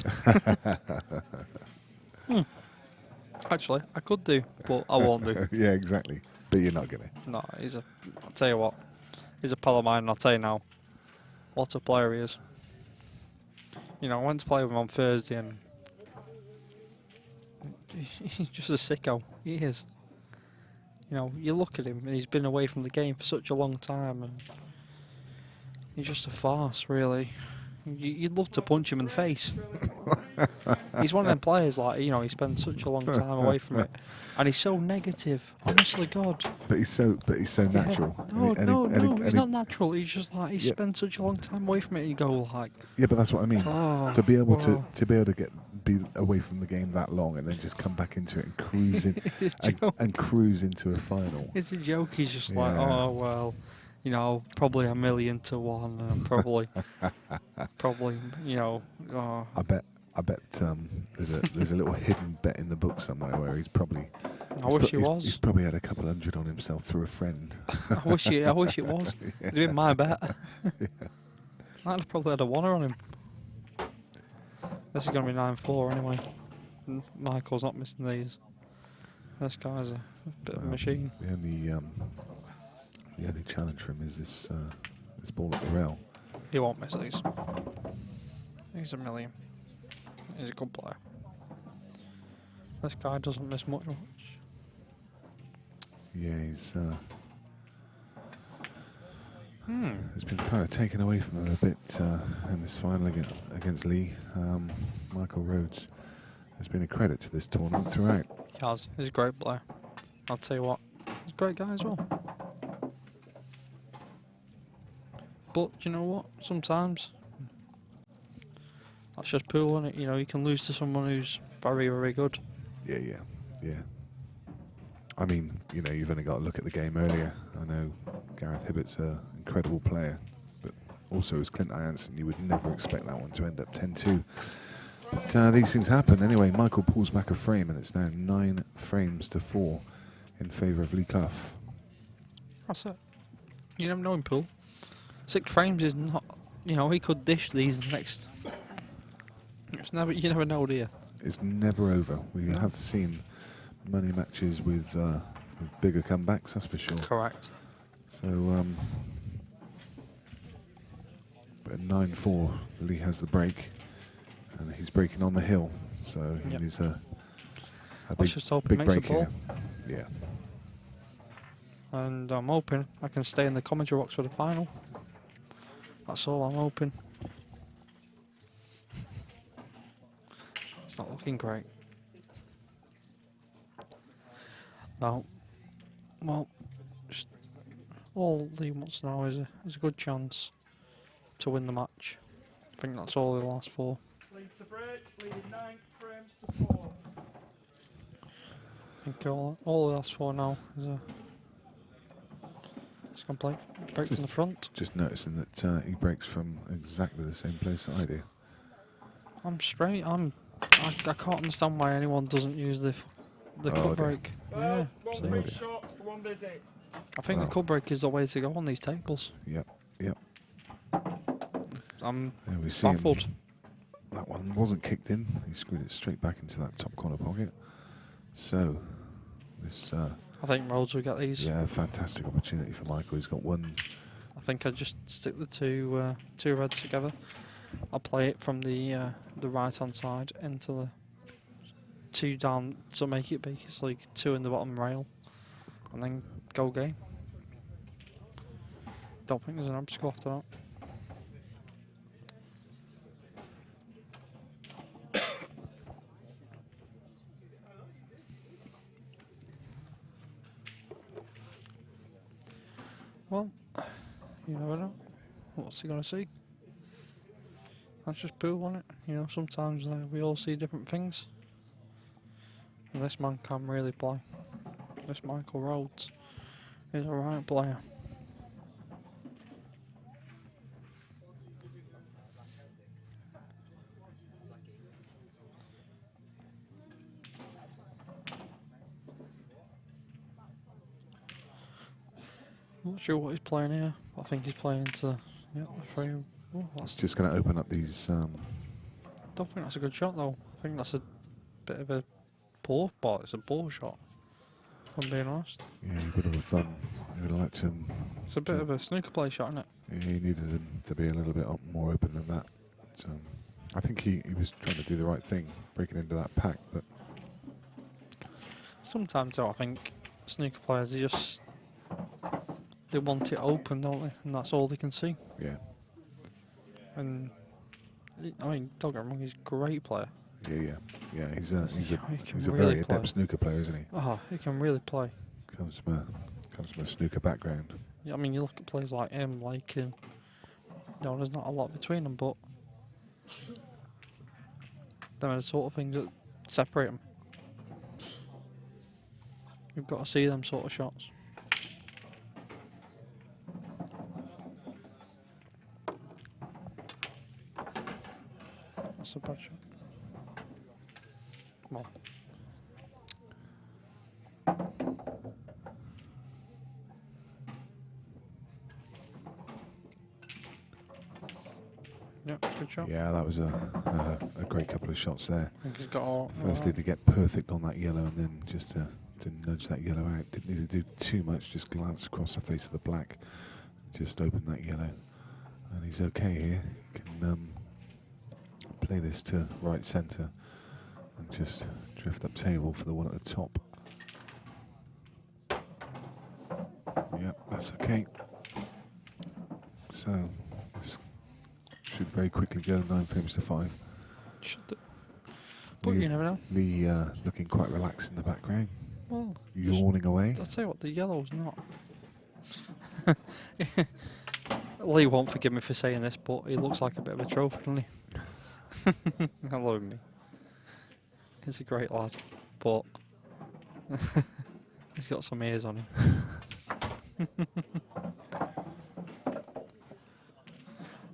S4: Actually, I could do, but I won't do.
S3: Yeah, exactly. But you're not going to.
S4: No, I'll tell you what, he's a pal of mine, and I'll tell you now, what a player he is. You know, I went to play with him on Thursday, and he's just a sicko. He is. You know, you look at him, and he's been away from the game for such a long time, and he's just a farce, really. You'd love to punch him in the face. He's one of them players, like, you know, he spends such a long time away from it, and he's so negative. Honestly, God.
S3: But he's so natural.
S4: No, he's not natural. He's just like he spends such a long time away from it, and you go like.
S3: Yeah, but that's what I mean.
S4: Oh,
S3: to be able to be away from the game that long and then just come back into it and cruise in and cruise into a final.
S4: It's a joke. He's just like, oh well. You know, probably 1,000,000 to 1, and probably, you know. Oh.
S3: I bet there's a little hidden bet in the book somewhere where he's probably.
S4: I wish he was.
S3: He's probably had a couple hundred on himself through a friend.
S4: I wish it was. It'd been my bet.
S3: Yeah.
S4: I'd have probably had a 1er on him. This is going to be 9-4 anyway. Michael's not missing these. This guy's a bit of a machine.
S3: The only challenge for him is this ball at the rail.
S4: He won't miss these. He's a million. He's a good player. This guy doesn't miss much.
S3: Yeah, he's been kind of taken away from him a bit in this final against Lee. Michael Rhodes has been a credit to this tournament throughout.
S4: He has. He's a great player. I'll tell you what, he's a great guy as well. But you know what? Sometimes that's just pool, isn't it? You know, you can lose to someone who's very, very good.
S3: Yeah. I mean, you know, you've only got to look at the game earlier. I know Gareth Hibbert's an incredible player, but also as Clint Jansen, you would never expect that one to end up 10-2. But these things happen. Anyway, Michael pulls back a frame, and it's now 9 frames to 4 in favour of Lee Clough.
S4: That's it. You never know in pool. 6 frames is not, you know, he could dish these next. It's never, you never know, do you?
S3: It's never over. We have seen money matches with bigger comebacks, that's for sure.
S4: Correct.
S3: So, but at 9-4, Lee has the break, and he's breaking on the hill. So he needs a big break here. Yeah.
S4: And I'm hoping I can stay in the commentary box for the final. That's all I'm hoping. It's not looking great. No. Well, just all Lee wants now is a good chance to win the match. I think that's all he'll ask for.
S7: Lead to break, leading 9 frames to 4.
S4: I think all he'll ask for now is a complete break from the front.
S3: Just noticing that he breaks from exactly the same place that I do.
S4: I'm straight. I can't understand why anyone doesn't use the cut break.
S7: Well,
S4: Yeah,
S7: one free shots to 1 visit.
S4: I think the cut break is the way to go on these tables.
S3: Yep.
S4: I'm
S3: baffled. That one wasn't kicked in. He screwed it straight back into that top corner pocket. So, this.
S4: I think Rhodes will get these.
S3: Yeah, fantastic opportunity for Michael. He's got one.
S4: I think I just stick the two reds together. I'll play it from the right hand side into the 2 down to make it basically 2 in the bottom rail, and then go game. Don't think there's an obstacle after that. Well, you never know. What's he going to see? That's just pool, isn't it? You know, sometimes we all see different things. And this man can really play. This Michael Rhodes is a right player. I'm not sure what he's playing here. I think he's playing into the three. Oh, that's
S3: Just going to open up these.
S4: don't think that's a good shot though. I think that's a bit of a poor ball. It's a ball shot. If I'm being honest.
S3: Yeah, you would have liked him.
S4: It's a bit of a snooker play shot, isn't it?
S3: Yeah, he needed him to be a little bit more open than that. So, I think he was trying to do the right thing, breaking into that pack, but
S4: Sometimes though, I think snooker players they want it open, don't they? And that's all they can see.
S3: yeah,
S4: And I mean, don't get me wrong, he's a great player.
S3: yeah. He's a
S4: He can
S3: he's a
S4: really
S3: very
S4: play.
S3: adept snooker player, isn't he?
S4: Oh, he can really play.
S3: Comes from a snooker background.
S4: Yeah, I mean, you look at players like him, like him. No, there's not a lot between them, but they're the sort of things that separate them. You've got to see them sort of shots. That's a bad shot. Come on. Yeah, it's a good shot.
S3: Yeah, that was a great couple of shots there.
S4: I think he's got all,
S3: Firstly, to get perfect on that yellow, and then just to nudge that yellow out. Didn't need to do too much. Just glance across the face of the black, just open that yellow, and he's okay here. He can play this to right centre and just drift up table for the one at the top. Yep, that's okay. So this should very quickly go 9 frames to 5.
S4: Should do. But you never know.
S3: Lee looking quite relaxed in the background.
S4: Well,
S3: yawning away.
S4: I'll tell you what, the yellow's not. Lee won't forgive me for saying this, but he looks like a bit of a trophy, doesn't he? I love him. He's a great lad, but he's got some ears on him.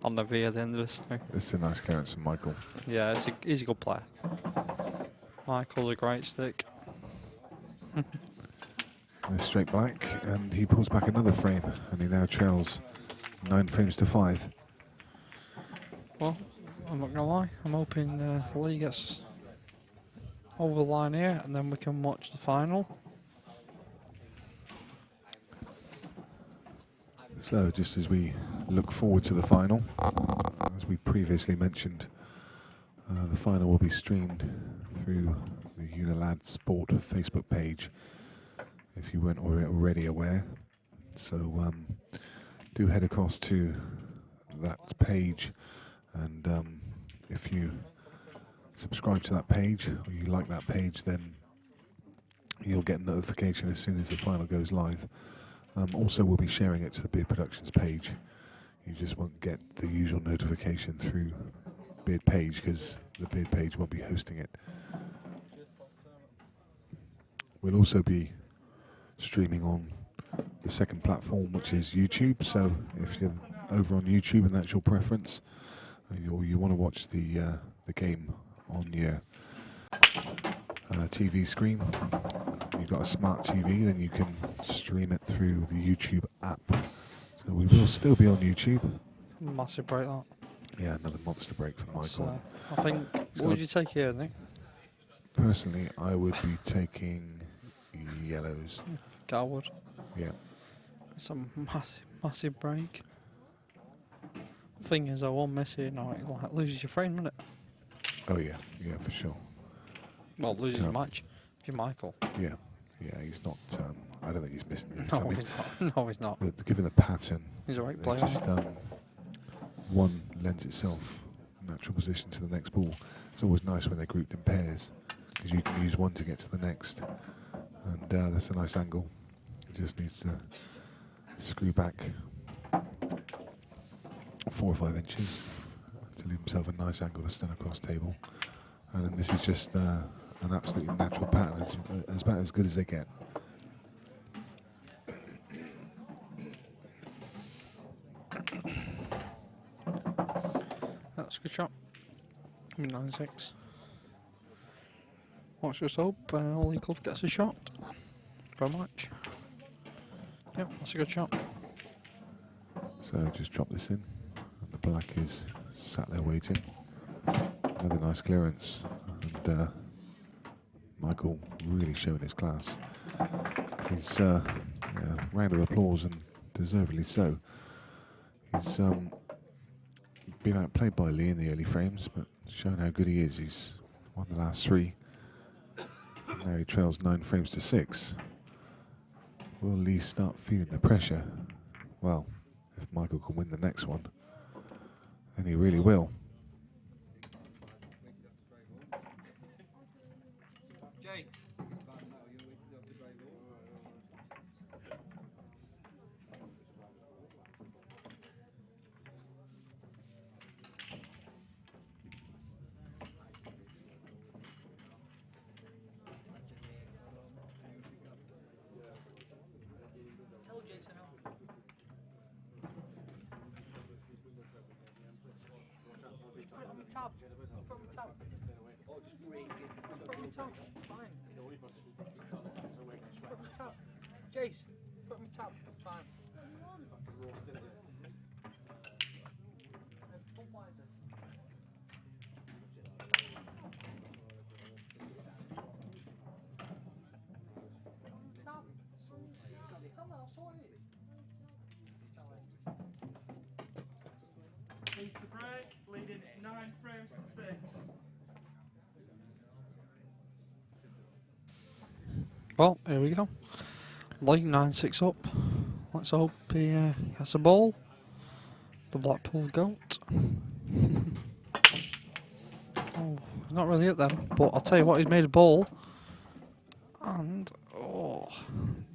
S4: I'll never hear the end of this. So.
S3: This is a nice clearance from Michael.
S4: Yeah, he's a good player. Michael's a great stick.
S3: The straight black, and he pulls back another frame, and he now trails 9 frames to 5.
S4: Well, I'm not gonna lie. I'm hoping Lee gets over the line here, and then we can watch the final.
S3: So, just as we look forward to the final, as we previously mentioned, the final will be streamed through the Unilad Sport Facebook page, if you weren't already aware. So do head across to that page, and if you subscribe to that page, or you like that page, then you'll get a notification as soon as the final goes live. Also, we'll be sharing it to the Beard Productions page. You just won't get the usual notification through Beard page, because the Beard page won't be hosting it. We'll also be streaming on the second platform, which is YouTube. So if you're over on YouTube and that's your preference, or you want to watch the game on your TV screen, you've got a smart TV, then you can stream it through the YouTube app. So we will still be on YouTube.
S4: Massive break that.
S3: Yeah, another monster break from Michael.
S4: I think. What would you take here, Nick?
S3: Personally, I would be taking yellows.
S4: Garwood.
S3: Yeah.
S4: It's a massive break. Thing is, I won't miss it now. It like loses your frame, doesn't it?
S3: Oh yeah, yeah, for sure.
S4: Well, loses your match if you're Michael.
S3: Yeah, he's not. I don't think he's missing these.
S4: No,
S3: I mean,
S4: he's not. No, he's not.
S3: Given the pattern,
S4: He's a right
S3: they
S4: player.
S3: just one lends itself natural position to the next ball. It's always nice when they're grouped in pairs because you can use one to get to the next, and that's a nice angle. He just needs to screw back 4 or 5 inches to leave himself a nice angle to stand across table. And then this is just an absolutely natural pattern. It's about as good as they get.
S4: That's a good shot. 9-6. Let's just hope Ollie Clough gets a shot for a match. Yep, that's a good shot.
S3: So just drop this in, and the black is sat there waiting. Another nice clearance, and Michael really showing his class. He's round of applause, and deservedly so. He's been outplayed by Lee in the early frames, but showing how good he is. He's won the last 3. Now he trails 9 frames to 6. Will Lee start feeling the pressure? Well, if Michael can win the next one, then he really will.
S1: Jake.
S4: Jace, put me top. Fine.
S7: Leads the break, leading 9 frames to 6.
S4: Well, here we go. Lee 9-6 up. Let's hope he gets a ball. The Blackpool goat. Oh, not really at them, but I'll tell you what, he's made a ball. And, oh,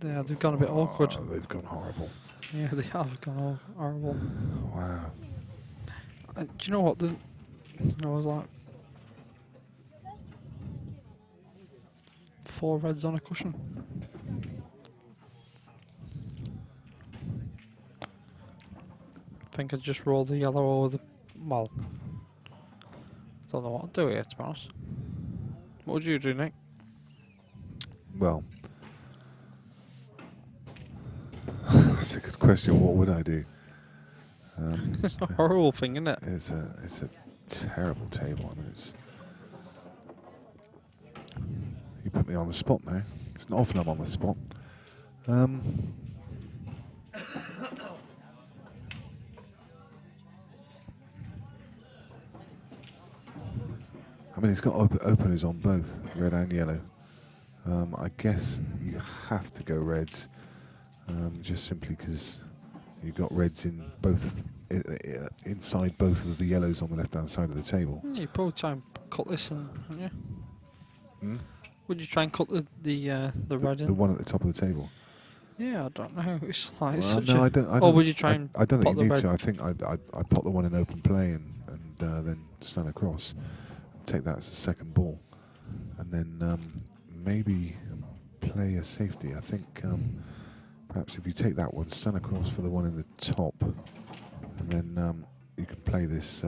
S4: yeah, they've gone a bit awkward.
S3: They've gone horrible.
S4: Yeah, they have gone horrible.
S3: Wow.
S4: Do you know what? I was like 4 reds on a cushion. I think I'd just roll the yellow over the. Well, don't know what I'd do here, to be honest. What would you do, Nick?
S3: Well, that's a good question. What would I do?
S4: It's a horrible thing, isn't it?
S3: It's a terrible table. I mean, it's. You put me on the spot now. It's not often I'm on the spot. I mean, it's got openers on both, red and yellow. I guess you have to go reds, just simply because you've got reds in both, inside both of the yellows on the left-hand side of the table.
S4: You probably try and cut this in, wouldn't you?
S3: Hmm?
S4: Would you try and cut the red in?
S3: The one at the top of the table.
S4: Yeah, I don't know. It's like
S3: Well,
S4: such
S3: no,
S4: a.
S3: I don't.
S4: Or would you try and?
S3: I don't think
S4: pot
S3: you
S4: the
S3: need
S4: red?
S3: to. I think I'd pop the one in open play and then stand across, and take that as a second ball, and then maybe play a safety. I think perhaps if you take that one, stand across for the one in the top, and then you can play this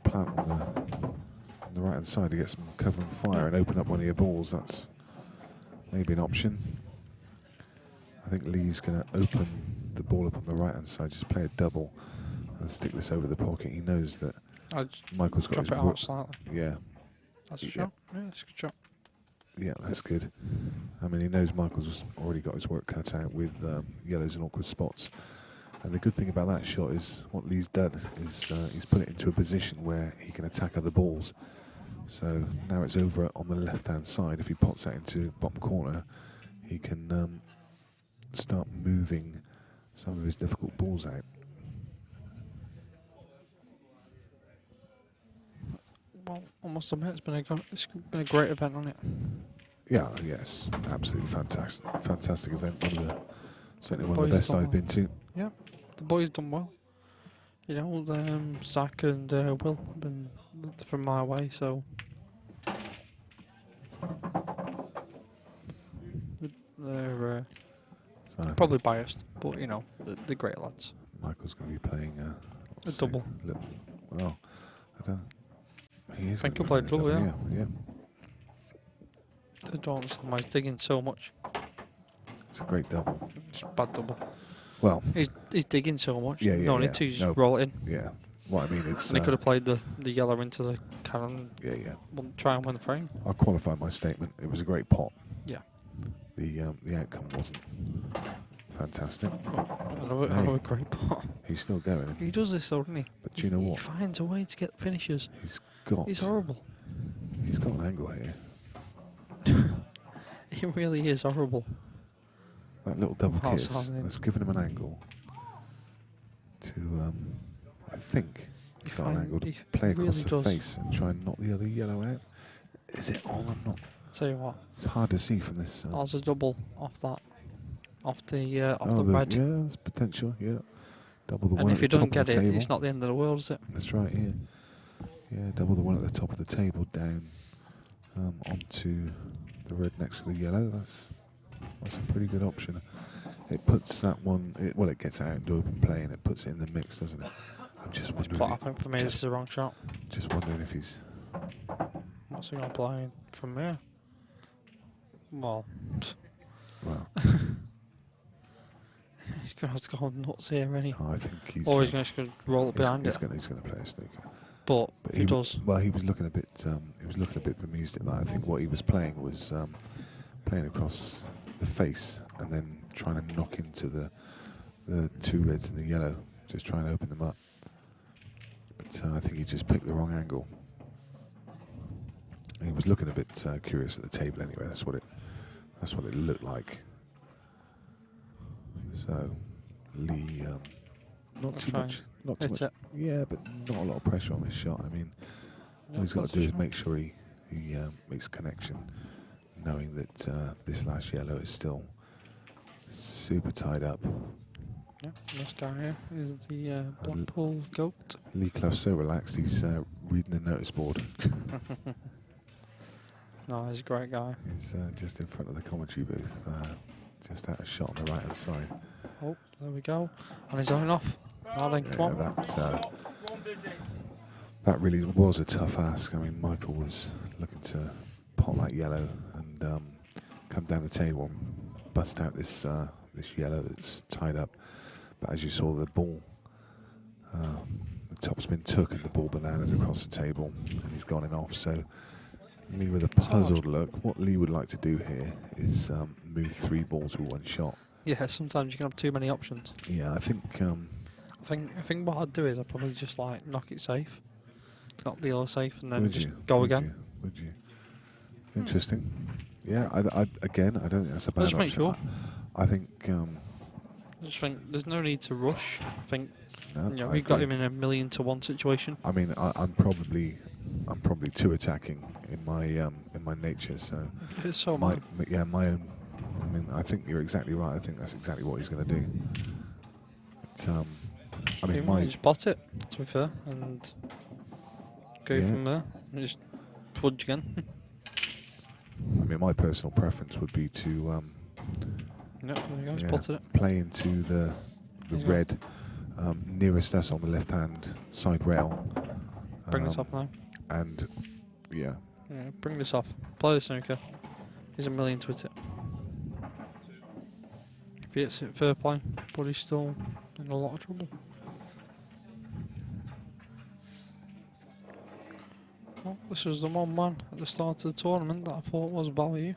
S3: plant on the right hand side to get some cover and fire and open up one of your balls. That's maybe an option. I think Lee's going to open the ball up on the right hand side, just play a double and stick this over the pocket. He knows that Michael's got his
S4: drop it out slightly.
S3: Yeah.
S4: That's a shot. Yeah, that's a good shot.
S3: Yeah, that's good. I mean, he knows Michael's already got his work cut out with yellows and awkward spots. And the good thing about that shot is what Lee's done is he's put it into a position where he can attack other balls. So now it's over on the left-hand side. If he pots that into bottom corner, he can start moving some of his difficult balls out.
S4: Well, I must admit, it's been a great event on it.
S3: Yeah, yes, absolutely fantastic event. Certainly one
S4: Boys
S3: of the best
S4: done
S3: I've
S4: well.
S3: been to.
S4: Yeah, the boys done well. You know, Zach and Will have been from my way, so they're probably biased, but you know, they're great lads.
S3: Michael's going to be playing
S4: a double.
S3: Well, I don't. He is.
S4: I think he'll play double, yeah.
S3: Yeah.
S4: I don't understand why he's digging so much.
S3: It's a great double.
S4: It's a bad double.
S3: Well,
S4: he's digging so much.
S3: Yeah,
S4: no need to just roll it in.
S3: Yeah. What I mean is,
S4: and he could have played the yellow into the cannon.
S3: Yeah.
S4: Try and win the frame.
S3: I'll qualify my statement. It was a great pot.
S4: Yeah.
S3: The outcome wasn't fantastic.
S4: Another great pot.
S3: He's still going.
S4: He does this, though, doesn't he?
S3: But do you know what?
S4: He finds a way to get finishes.
S3: He's
S4: horrible.
S3: He's got an angle here.
S4: He really is horrible.
S3: That little double kiss has given him an angle to, I think, he's got an angle to play across the face and try and knock the other yellow out. Is it all or not?
S4: Tell you what.
S3: It's hard to see from this.
S4: That's a double off that. Off the red.
S3: Yeah, there's potential, yeah. Double the
S4: and
S3: one
S4: if
S3: at
S4: you
S3: the top
S4: don't get
S3: of the
S4: it,
S3: table.
S4: it's not the end of the world, is it?
S3: That's right, yeah. Yeah, double the one at the top of the table down onto the red next to the yellow. That's a pretty good option. It puts that one, it gets out into open play and it puts it in the mix, doesn't it? I'm just wondering.
S4: I think for me, this is the wrong shot.
S3: Just wondering if he's.
S4: What's he going to play from there? Well. He's going to have to go nuts here, isn't he?
S3: I think he's.
S4: Or he's going to roll it behind
S3: it. He's going to play a snooker.
S4: But he does.
S3: Well, he was looking a bit. He was looking a bit bemused at that. I think what he was playing was playing across the face and then trying to knock into the two reds and the yellow, just trying to open them up. But I think he just picked the wrong angle. He was looking a bit curious at the table anyway. That's what it looked like. So Lee, not too much. Yeah, but not a lot of pressure on this shot. I mean, all he's got to do is make sure he makes connection, knowing that this last yellow is still super tied up.
S4: Yeah, this guy here is the Blackpool goat.
S3: Lee Clough's so relaxed, he's reading the notice board.
S4: No, he's a great guy.
S3: He's just in front of the commentary booth, just out of shot on the right hand side.
S4: Oh, there we go. On his own off. Now then, come on.
S3: That really was a tough ask. I mean, Michael was looking to pot that yellow and come down the table and bust out this yellow that's tied up. But as you saw, the ball, the topspin took and the ball bananaed across the table and he's gone in off. So Lee with a puzzled look. What Lee would like to do here is move 3 balls with 1 shot.
S4: Yeah, sometimes you can have too many options.
S3: Yeah, I think.
S4: I think what I'd do is I'd probably just like knock it safe, knock the yellow safe, and then
S3: Would
S4: just
S3: you?
S4: go
S3: Would
S4: again.
S3: Would you? Interesting. Yeah, I don't think that's a bad
S4: Just
S3: option.
S4: make sure.
S3: I think.
S4: I just think there's no need to rush. I think
S3: No,
S4: we've got him in a 1,000,000-to-1 situation.
S3: I mean, I'm probably too attacking in my nature. So.
S4: So
S3: my own. I mean, I think you're exactly right. I think that's exactly what he's going to do. But, I mean,
S4: might just pot it, to be fair, and go from there. And just fudge again.
S3: I mean, my personal preference would be to
S4: there you go, he's potted it.
S3: play into the red nearest us on the left-hand side rail.
S4: Bring this off now.
S3: And, yeah,
S4: bring this off. Play the snooker. He's 1,000,000 to hit it. If he hits it fair play, but he's still in a lot of trouble. Well, this was the one man at the start of the tournament that I thought was value.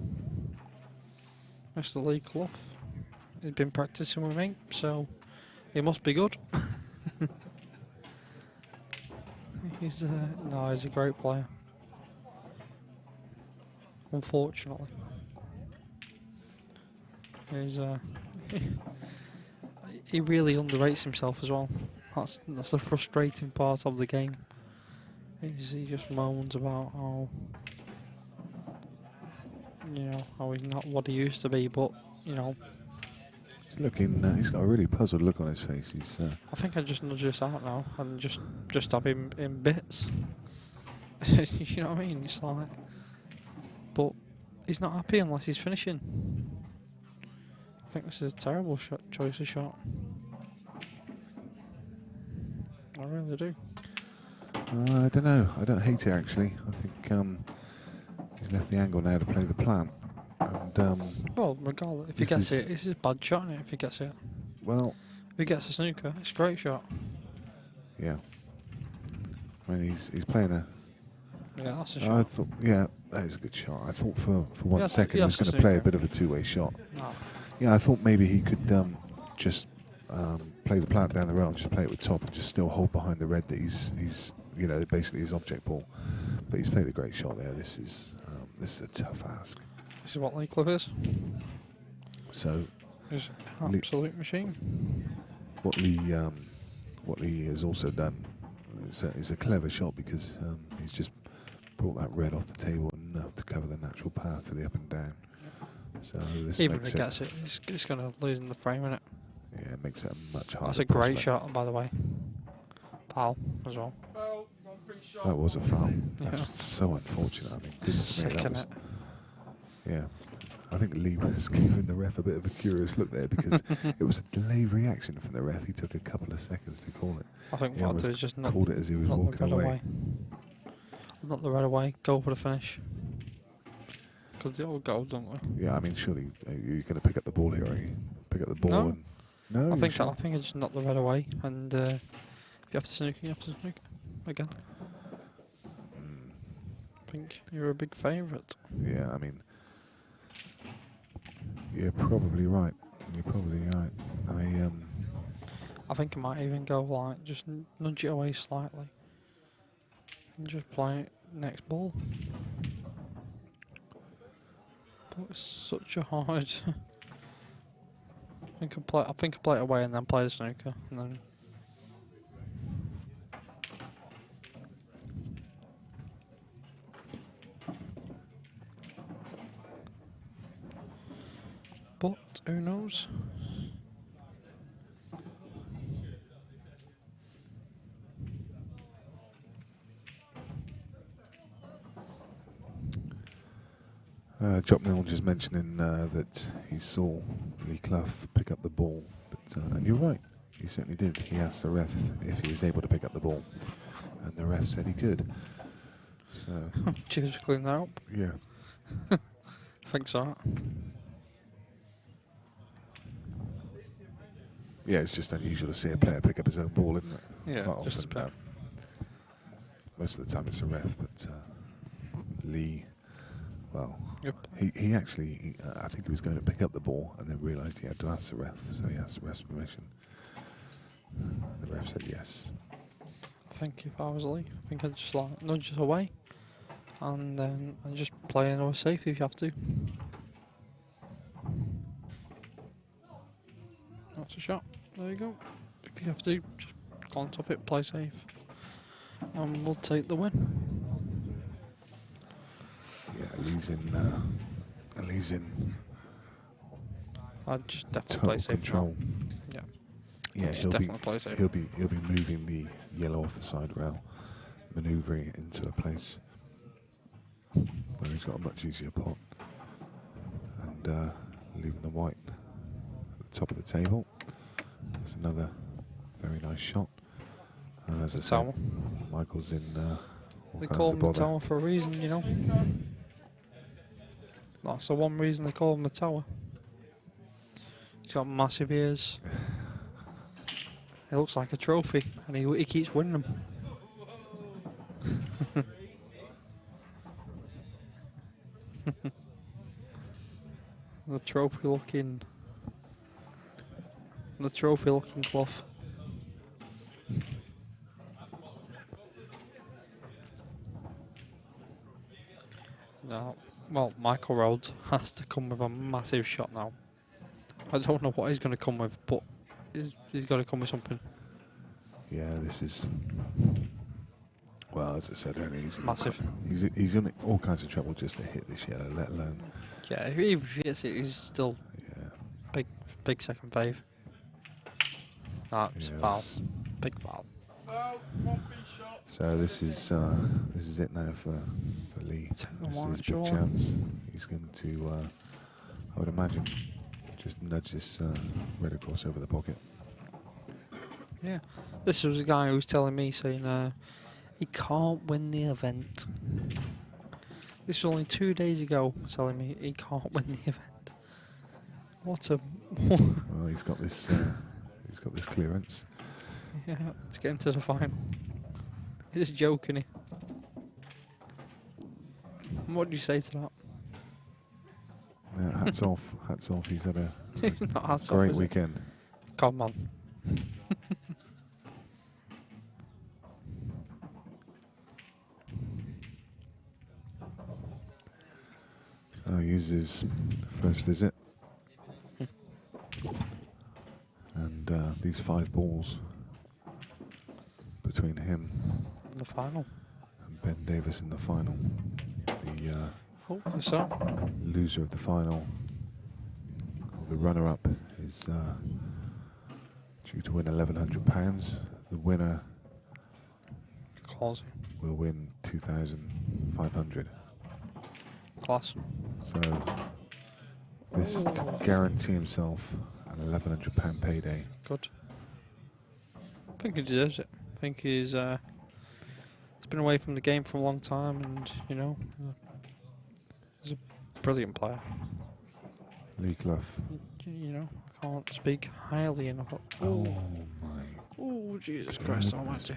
S4: Mr. Lee Clough. He's been practicing with me, so he must be good. He's a great player. unfortunately. He's he really underrates himself as well. That's the frustrating part of the game. He just moans about how, you know, how he's not what he used to be, but you know.
S3: He's looking. He's got a really puzzled look on his face. He's.
S4: I think I just nudge this out now and just have him in bits. You know what I mean? It's like, but he's not happy unless he's finishing. I think this is a terrible choice of shot. I really do.
S3: I don't know. I don't hate it actually. I think he's left the angle now to play the plan. And
S4: well, regardless, if he gets it, it's a bad shot, isn't it? If he gets it.
S3: Well,
S4: if he gets a snooker, it's a great shot.
S3: Yeah. I mean, he's playing a.
S4: Yeah, that's a shot.
S3: I thought, yeah, that is a good shot. I thought for 1 second he was going to play a bit of a two-way shot.
S4: No.
S3: Yeah, I thought maybe he could just play the plant down the rail and just play it with top and just still hold behind the red that he's you know, basically his object ball. But he's played a great shot there. This is a tough ask.
S4: This is what Lee Cliff is.
S3: So
S4: he's an absolute machine.
S3: What Lee has also done is a clever shot because he's just brought that red off the table enough to cover the natural path for the up and down. So this
S4: even
S3: makes
S4: if he gets it, he's going to lose in the frame, isn't it?
S3: Yeah, it makes it a much harder.
S4: That's a great shot, by the way. Foul as well.
S3: That was a foul. That's so unfortunate. I mean, goodness me, that was. Yeah, I think Lee was giving the ref a bit of a curious look there because it was a delayed reaction from the ref. He took a couple of seconds to call it.
S4: I think what to do is just not
S3: called it as he was walking away.
S4: Not the red away. Go for the finish. Because they all go, don't we?
S3: Yeah, I mean, surely you're going to pick up the ball here, are you? Pick up the ball
S4: no.
S3: and no.
S4: I think I just knocked the red away, and if you have to snooker, you have to snooker again. I think you're a big favourite.
S3: Yeah, I mean, you're probably right. You're probably right.
S4: I think I might even go like just nudge it away slightly and just play it next ball. But it's such a hard. I think I play it away and then play the snooker and then. But who knows?
S3: Jock Milne just mentioning that he saw Lee Clough pick up the ball, but and you're right, he certainly did. He asked the ref if he was able to pick up the ball, and the ref said he could. So
S4: cheers for cleaning that up.
S3: Yeah.
S4: Thanks for that.
S3: Yeah, it's just unusual to see a player pick up his own ball, isn't it?
S4: Yeah,
S3: quite
S4: just
S3: often. Most of the time it's a ref, but Lee. Well,
S4: yep.
S3: he actually, I think he was going to pick up the ball and then realised he had to ask the ref, so he asked the ref's permission. The ref said yes.
S4: I think if I was Lee, I think I'd just like nudge it away and then just play another safe if you have to. That's a shot. There you go. If you have to, just go on top it, play safe. And we'll take the win.
S3: Yeah, Lee's in.
S4: I'd just definitely play safe.
S3: Control.
S4: Yeah.
S3: Yeah,
S4: play safe.
S3: He'll be moving the yellow off the side rail, manoeuvring it into a place where he's got a much easier pot, and leaving the white at the top of the table. That's another very nice shot. And as I said, Michael's in.
S4: They call him the tower for a reason, you know. That's the one reason they call him the tower. He's got massive ears. He looks like a trophy, and he keeps winning them. The trophy looking cloth. Now, Well, Michael Rhodes has to come with a massive shot now. I don't know what he's going to come with, but he's got to come with something.
S3: Yeah, this is... Well, as I said earlier, he's
S4: massive.
S3: He's in all kinds of trouble just to hit this yellow, let alone...
S4: Yeah, if he hits it, he's still big second fave. That's foul. Big foul.
S3: So this is it now for Lee. This is his big chance. He's going to, I would imagine, just nudge this red across over the pocket.
S4: Yeah, this was a guy who was telling me, saying he can't win the event. This was only 2 days ago, telling me he can't win the event. What a...
S3: Well, he's got this clearance.
S4: Yeah, let's get into the final. He's a joke, isn't he? What do you say to that?
S3: Yeah, hats off. He's had a
S4: Not hats
S3: great
S4: off,
S3: weekend.
S4: Come on.
S3: Uses first visit. And these 5 balls between him
S4: in the final
S3: and Ben Davis in the final. The
S4: hopefully so.
S3: Loser of the final, or the runner-up, is due to win £1,100. The winner will win $2,500.
S4: Class.
S3: So this to guarantee himself an £1,100 payday.
S4: Good. I think he deserves it. I think he's been away from the game for a long time, and you know, he's a brilliant player.
S3: Lee Clough.
S4: You know, I can't speak highly enough.
S3: Oh my!
S4: Oh Jesus Christ Almighty!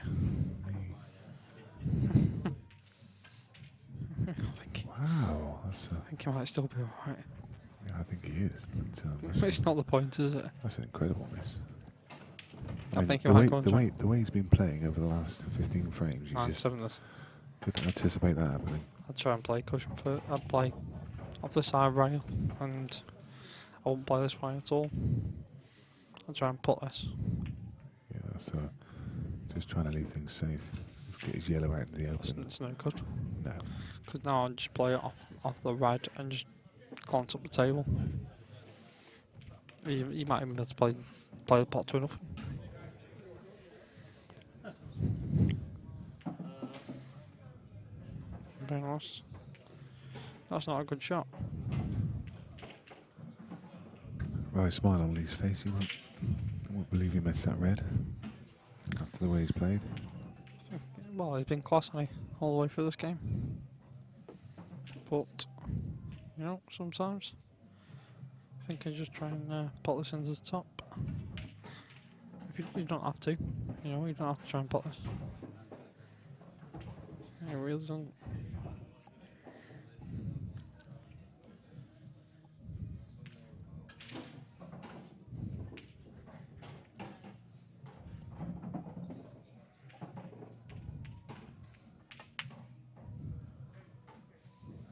S3: Wow,
S4: I think he might still be alright.
S3: Yeah, I think he is. But,
S4: it's not the point, is it?
S3: That's an incredible miss.
S4: I think
S3: the way he's been playing over the last 15 frames, you just couldn't anticipate that happening.
S4: I'll try and play cushion first. I'll play off the side rail, and I won't play this way at all. I'll try and put this.
S3: Yeah, so just trying to leave things safe. Just get his yellow out in the open.
S4: It's no good.
S3: No.
S4: Because now I'll just play it off the red and just glance up the table. You might even be able to play the pot to enough. Being honest, that's not a good shot.
S3: Right, smile on Lee's face. He won't believe he missed that red after the way he's played.
S4: Well, he's been class, hasn't he, all the way through this game. But you know, sometimes I think I just try and pot this into the top. If you don't have to, you know, you don't have to try and pot this. It really doesn't.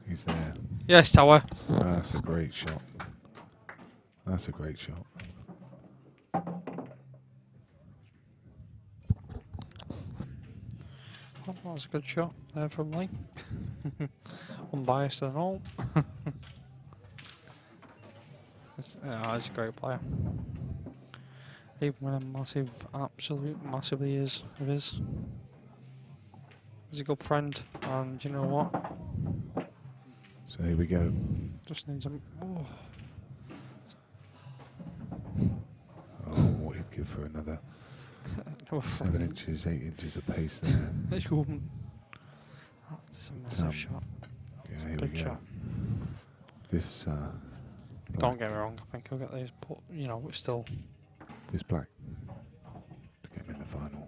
S3: He's there.
S4: Yes, Tower.
S3: That's a great shot. That's a great shot.
S4: Well, that was a good shot there from Lee. Unbiased and all. He's a great player. Even when a massive, massively is of his. He's a good friend, and you know what?
S3: So here we go.
S4: Just needs a.
S3: Oh, what he'd give for another 7 inches, 8 inches of pace there.
S4: That's a massive shot.
S3: Yeah, here
S4: Big
S3: we go.
S4: shot.
S3: This.
S4: Don't get me wrong. I think I'll get these, but you know, it's still.
S3: This black to get him in the final.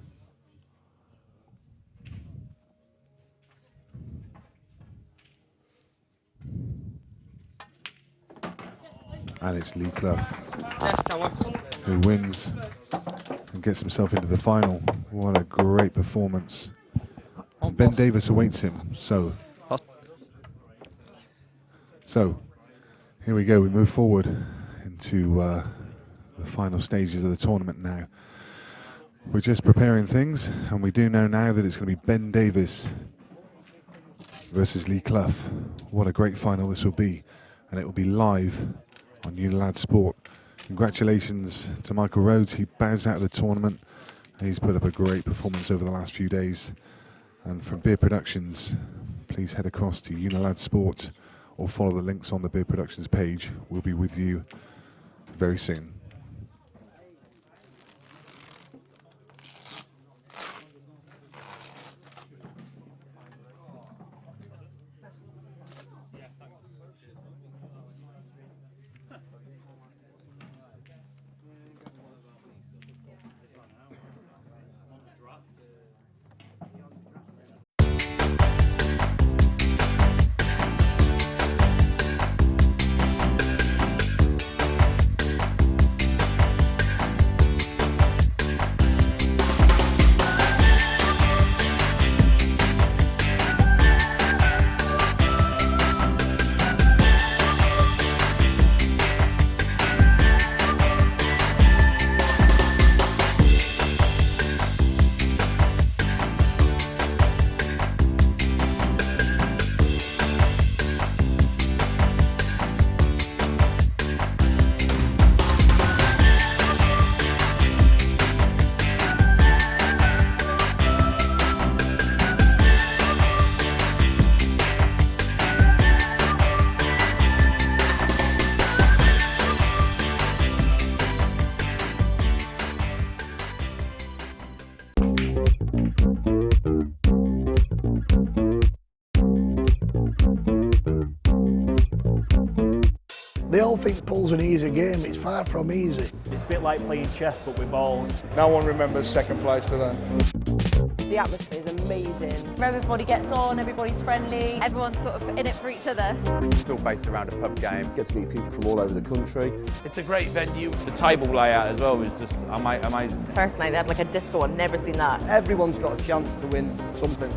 S3: And it's Lee Clough who wins and gets himself into the final. What a great performance. And Ben Davis awaits him, so So, here we go. We move forward into the final stages of the tournament now. We're just preparing things, and we do know now that it's going to be Ben Davis versus Lee Clough. What a great final this will be, and it will be live on Unilad Sport. Congratulations to Michael Rhodes. He bows out of the tournament. He's put up a great performance over the last few days. And from Beer Productions, please head across to Unilad Sport or follow the links on the Beer Productions page. We'll be with you very soon.
S5: They all think pool's an easy game. It's far from easy.
S6: It's a bit like playing chess but with balls.
S7: No one remembers second place today.
S9: The atmosphere is amazing.
S10: Everybody gets on, everybody's friendly. Everyone's sort of in it for each other.
S11: It's all based around a pub game.
S12: Get to meet people from all over the country.
S13: It's a great venue. The table layout as well is just amazing.
S8: First night they had like a disco, I've never seen that.
S6: Everyone's got a chance to win something.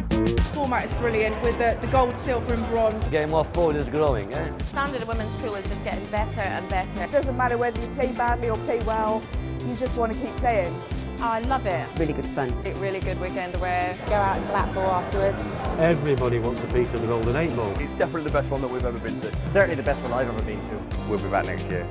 S9: The format is brilliant with the gold, silver and bronze.
S6: Getting more forward is growing, eh?
S8: The standard of women's pool is just getting better and better.
S9: It doesn't matter whether you play badly or play well, you just want to keep playing.
S8: I love it.
S10: Really good fun. Really good weekend away. To go out and lap ball afterwards.
S12: Everybody wants a piece of the golden 8 ball.
S11: It's definitely the best one that we've ever been to.
S6: Certainly the best one I've ever been to.
S11: We'll be back next year.